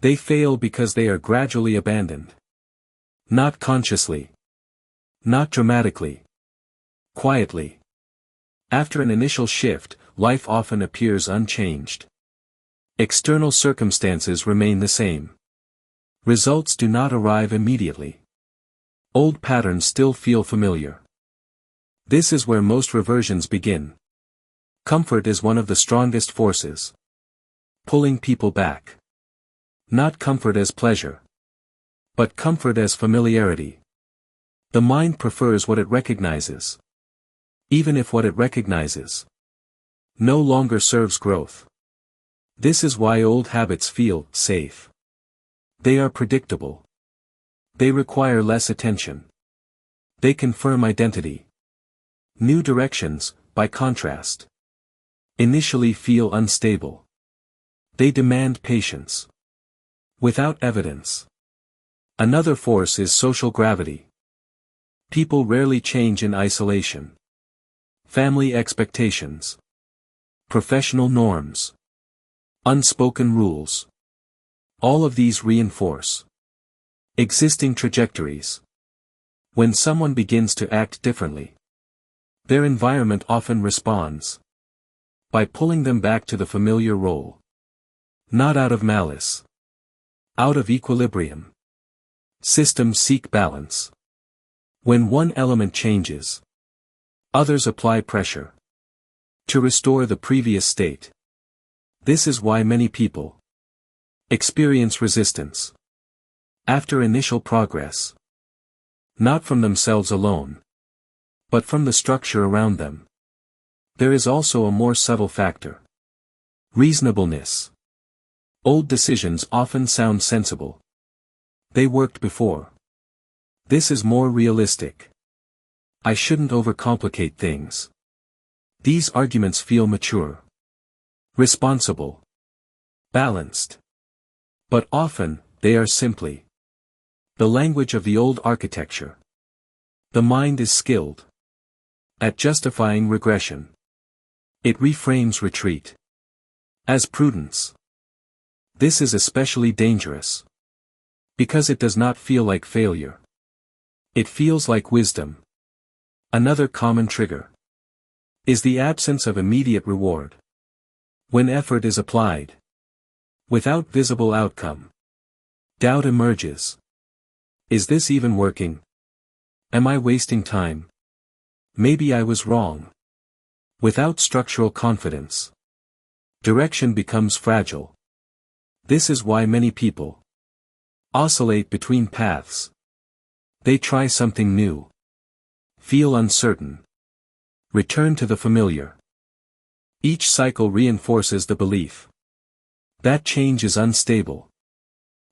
Speaker 1: They fail because they are gradually abandoned. Not consciously. Not dramatically. Quietly. After an initial shift, life often appears unchanged. External circumstances remain the same. Results do not arrive immediately. Old patterns still feel familiar. This is where most reversions begin. Comfort is one of the strongest forces pulling people back. Not comfort as pleasure, but comfort as familiarity. The mind prefers what it recognizes, even if what it recognizes no longer serves growth. This is why old habits feel safe. They are predictable. They require less attention. They confirm identity. New directions, by contrast, initially feel unstable. They demand patience. Without evidence. Another force is social gravity. People rarely change in isolation. Family expectations. Professional norms. Unspoken rules. All of these reinforce existing trajectories. When someone begins to act differently, their environment often responds by pulling them back to the familiar role. Not out of malice. Out of equilibrium. Systems seek balance. When one element changes, others apply pressure to restore the previous state. This is why many people experience resistance after initial progress. Not from themselves alone, but from the structure around them. There is also a more subtle factor. Reasonableness. Old decisions often sound sensible. They worked before. This is more realistic. I shouldn't overcomplicate things. These arguments feel mature, responsible, balanced. But often, they are simply the language of the old architecture. The mind is skilled at justifying regression. It reframes retreat as prudence. This is especially dangerous because it does not feel like failure. It feels like wisdom. Another common trigger is the absence of immediate reward. When effort is applied without visible outcome, doubt emerges. Is this even working? Am I wasting time? Maybe I was wrong. Without structural confidence, direction becomes fragile. This is why many people oscillate between paths. They try something new, feel uncertain, return to the familiar. Each cycle reinforces the belief that change is unstable.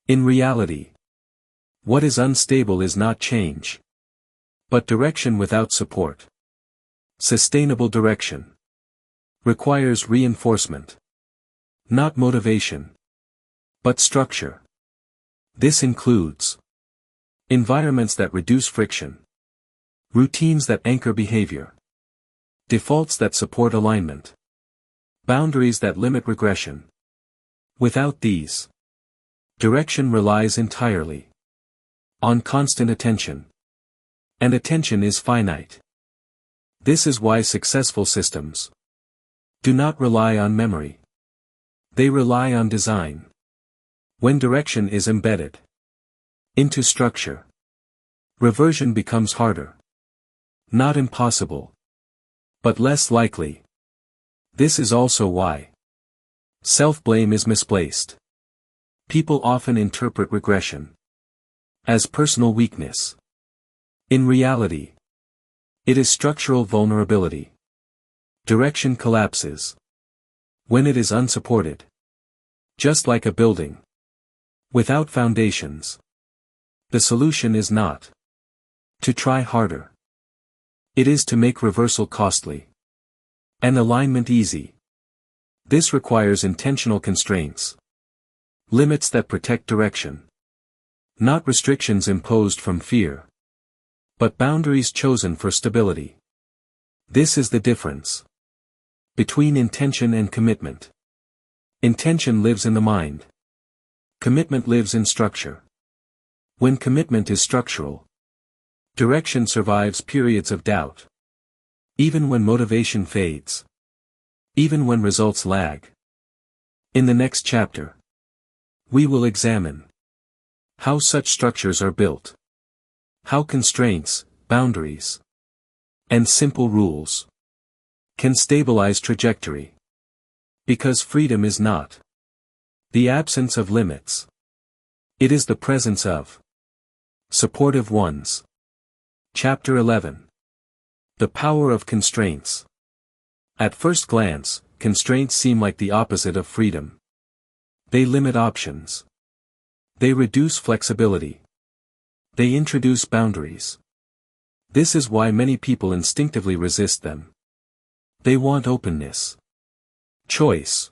Speaker 1: In reality, what is unstable is not change, but direction without support. Sustainable direction requires reinforcement, not motivation, but structure. This includes environments that reduce friction, routines that anchor behavior, defaults that support alignment, boundaries that limit regression. Without these, direction relies entirely on constant attention. And attention is finite. This is why successful systems do not rely on memory. They rely on design. When direction is embedded into structure, reversion becomes harder. Not impossible, but less likely. This is also why self-blame is misplaced. People often interpret regression as personal weakness. In reality, it is structural vulnerability. Direction collapses when it is unsupported. Just like a building without foundations. The solution is not to try harder. It is to make reversal costly and alignment easy. This requires intentional constraints, limits that protect direction. Not restrictions imposed from fear, but boundaries chosen for stability. This is the difference between intention and commitment. Intention lives in the mind. Commitment lives in structure. When commitment is structural, direction survives periods of doubt. Even when motivation fades. Even when results lag. In the next chapter, we will examine how such structures are built. How constraints, boundaries, and simple rules can stabilize trajectory. Because freedom is not the absence of limits. It is the presence of supportive ones. Chapter 11. The power of constraints. At first glance, constraints seem like the opposite of freedom. They limit options. They reduce flexibility. They introduce boundaries. This is why many people instinctively resist them. They want openness. Choice.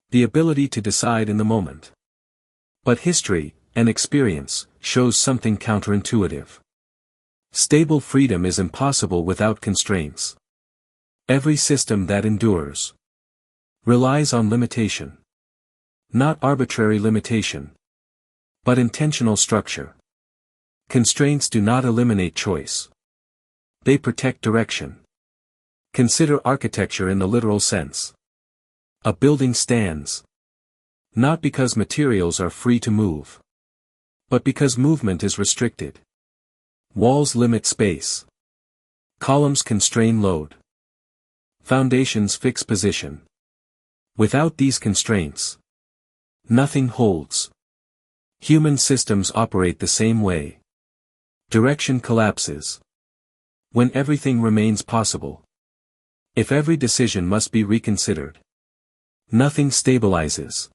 Speaker 1: The ability to decide in the moment. But history, and experience, shows something counterintuitive. Stable freedom is impossible without constraints. Every system that endures relies on limitation. Not arbitrary limitation, but intentional structure. Constraints do not eliminate choice. They protect direction. Consider architecture in the literal sense. A building stands not because materials are free to move, but because movement is restricted. Walls limit space. Columns constrain load. Foundations fix position. Without these constraints, nothing holds. Human systems operate the same way. Direction collapses when everything remains possible. If every decision must be reconsidered, nothing stabilizes.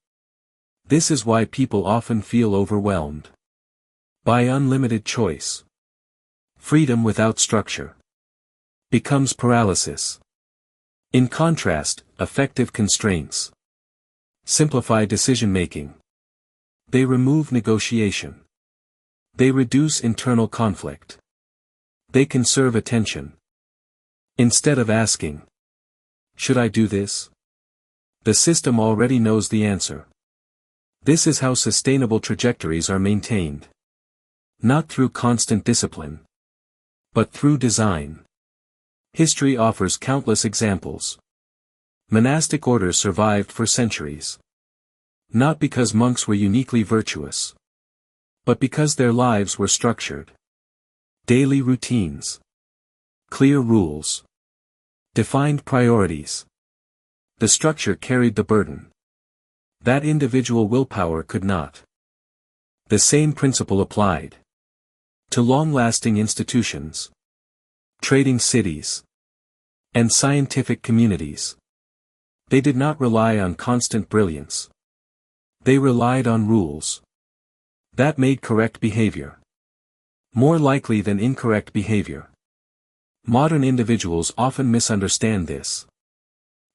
Speaker 1: This is why people often feel overwhelmed by unlimited choice. Freedom without structure becomes paralysis. In contrast, effective constraints simplify decision-making. They remove negotiation. They reduce internal conflict. They conserve attention. Instead of asking, "Should I do this?" the system already knows the answer. This is how sustainable trajectories are maintained. Not through constant discipline, but through design. History offers countless examples. Monastic orders survived for centuries. Not because monks were uniquely virtuous, but because their lives were structured. Daily routines. Clear rules. Defined priorities. The structure carried the burden that individual willpower could not. The same principle applied to long-lasting institutions, trading cities, and scientific communities. They did not rely on constant brilliance. They relied on rules that made correct behavior more likely than incorrect behavior. Modern individuals often misunderstand this.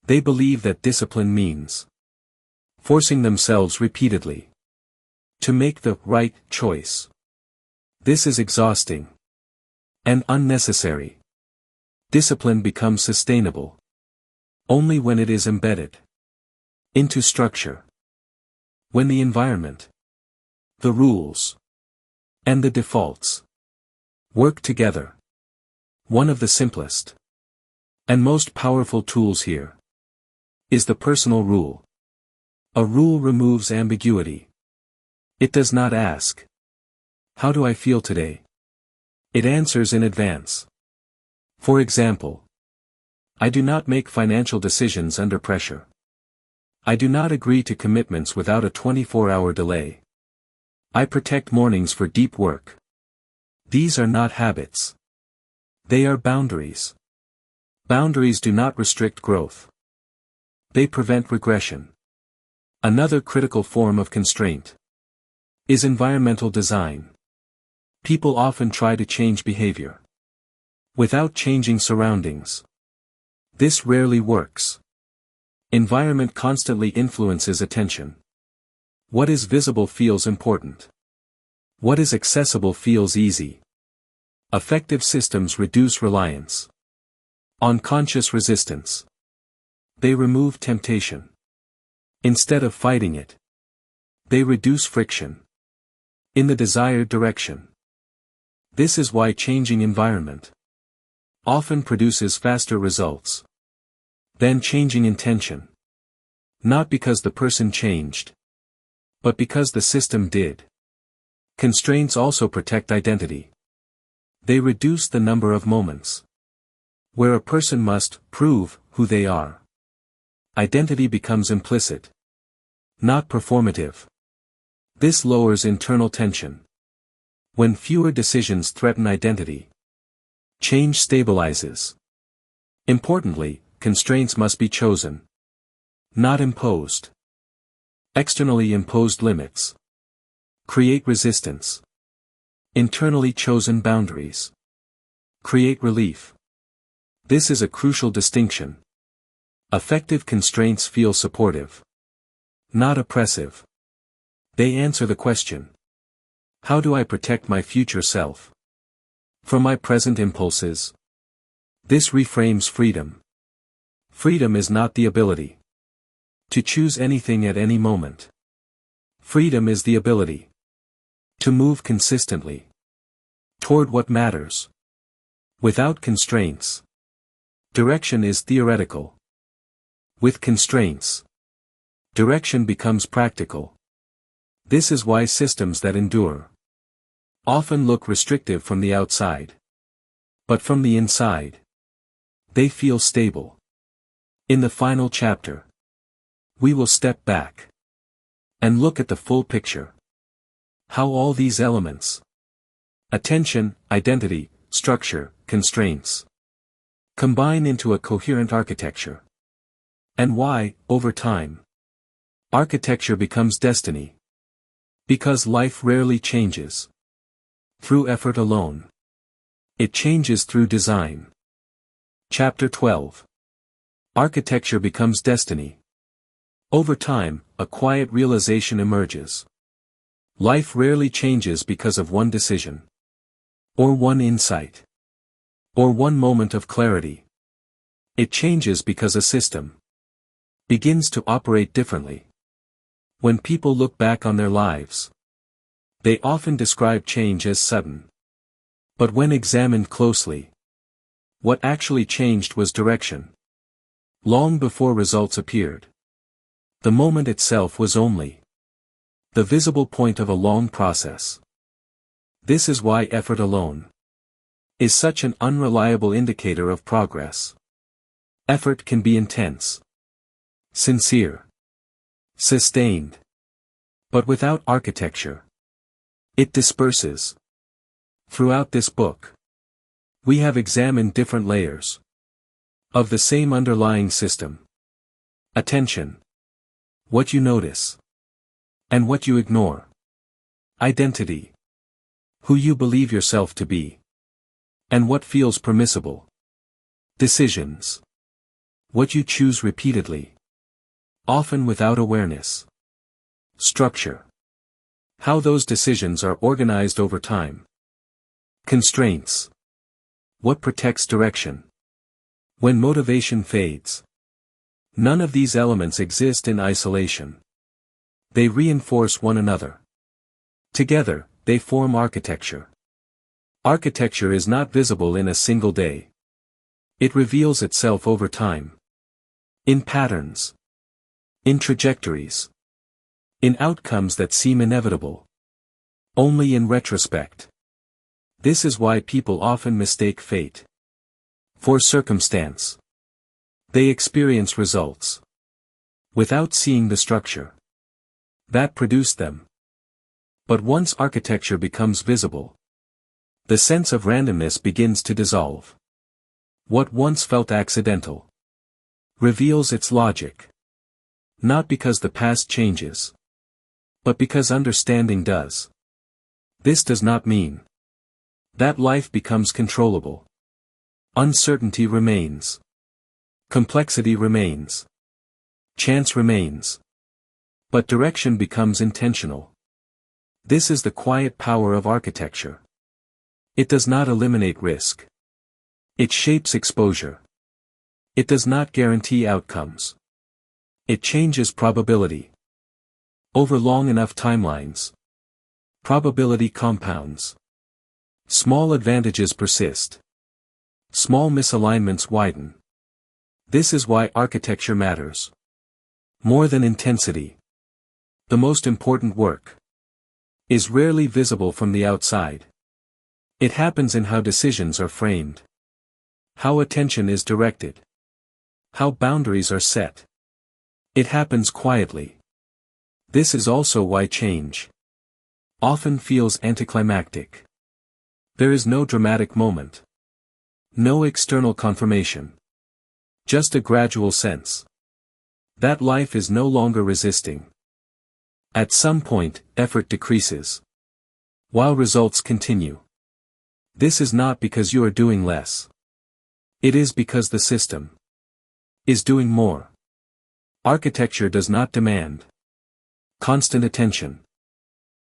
Speaker 1: They believe that discipline means forcing themselves repeatedly to make the right choice. This is exhausting and unnecessary. Discipline becomes sustainable only when it is embedded into structure. When the environment, the rules, and the defaults work together. One of the simplest and most powerful tools here is the personal rule. A rule removes ambiguity. It does not ask, "How do I feel today?" It answers in advance. For example, I do not make financial decisions under pressure. I do not agree to commitments without a 24-hour delay. I protect mornings for deep work. These are not habits. They are boundaries. Boundaries do not restrict growth. They prevent regression. Another critical form of constraint is environmental design. People often try to change behavior without changing surroundings. This rarely works. Environment constantly influences attention. What is visible feels important. What is accessible feels easy. Effective systems reduce reliance on conscious resistance. They remove temptation. Instead of fighting it, they reduce friction in the desired direction. This is why changing environment often produces faster results than changing intention. Not because the person changed, but because the system did. Constraints also protect identity. They reduce the number of moments where a person must prove who they are. Identity becomes implicit, not performative. This lowers internal tension. When fewer decisions threaten identity, change stabilizes. Importantly, constraints must be chosen, not imposed. Externally imposed limits Create resistance. Internally chosen boundaries. Create relief. This is a crucial distinction. Effective constraints feel supportive, not oppressive. They answer the question: how do I protect my future self from my present impulses? This reframes freedom. Freedom is not the ability to choose anything at any moment. Freedom is the ability to move consistently toward what matters, without constraints. Direction is theoretical. With constraints, direction becomes practical. This is why systems that endure often look restrictive from the outside. But from the inside, they feel stable. In the final chapter, we will step back and look at the full picture. How all these elements, attention, identity, structure, constraints, combine into a coherent architecture. And why, over time, architecture becomes destiny. Because life rarely changes through effort alone. It changes through design. Chapter 12. Architecture becomes destiny. Over time, a quiet realization emerges. Life rarely changes because of one decision, or one insight, or one moment of clarity. It changes because a system begins to operate differently. When people look back on their lives, they often describe change as sudden. But when examined closely, what actually changed was direction. Long before results appeared, the moment itself was only the visible point of a long process. This is why effort alone is such an unreliable indicator of progress. Effort can be intense, sincere, sustained. But without architecture, it disperses. Throughout this book, we have examined different layers of the same underlying system. Attention. What you notice. And what you ignore. Identity. Who you believe yourself to be. And what feels permissible. Decisions. What you choose repeatedly, often without awareness. Structure. How those decisions are organized over time. Constraints. What protects direction when motivation fades. None of these elements exist in isolation. They reinforce one another. Together, they form architecture. Architecture is not visible in a single day. It reveals itself over time. In patterns. In trajectories. In outcomes that seem inevitable. Only in retrospect. This is why people often mistake fate for circumstance. They experience results without seeing the structure that produced them. But once architecture becomes visible, the sense of randomness begins to dissolve. What once felt accidental reveals its logic. Not because the past changes, but because understanding does. This does not mean that life becomes controllable. Uncertainty remains. Complexity remains. Chance remains. But direction becomes intentional. This is the quiet power of architecture. It does not eliminate risk. It shapes exposure. It does not guarantee outcomes. It changes probability. Over long enough timelines, probability compounds. Small advantages persist. Small misalignments widen. This is why architecture matters. More than intensity. The most important work is rarely visible from the outside. It happens in how decisions are framed. How attention is directed. How boundaries are set. It happens quietly. This is also why change often feels anticlimactic. There is no dramatic moment. No external confirmation. Just a gradual sense that life is no longer resisting, At some point, effort decreases, while results continue. This is not because you are doing less. It is because the system is doing more. Architecture does not demand constant attention.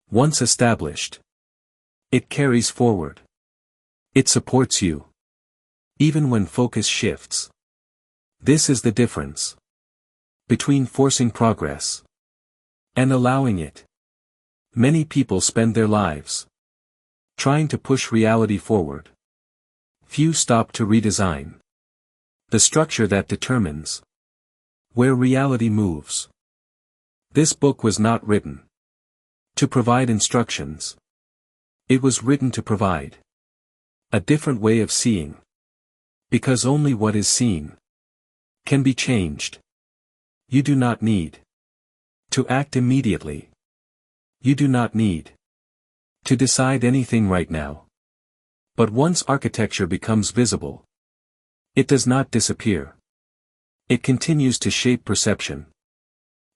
Speaker 1: Once established, it carries forward. It supports you, even when focus shifts. This is the difference between forcing progress and allowing it. Many people spend their lives trying to push reality forward. Few stop to redesign the structure that determines where reality moves. This book was not written to provide instructions. It was written to provide a different way of seeing. Because only what is seen can be changed. You do not need to act immediately. You do not need to decide anything right now. But once architecture becomes visible, it does not disappear. It continues to shape perception.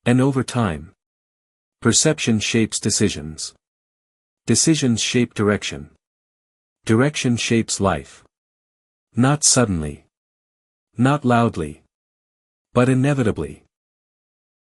Speaker 1: And over time, perception shapes decisions. Decisions shape direction. Direction shapes life. Not suddenly. Not loudly. But inevitably.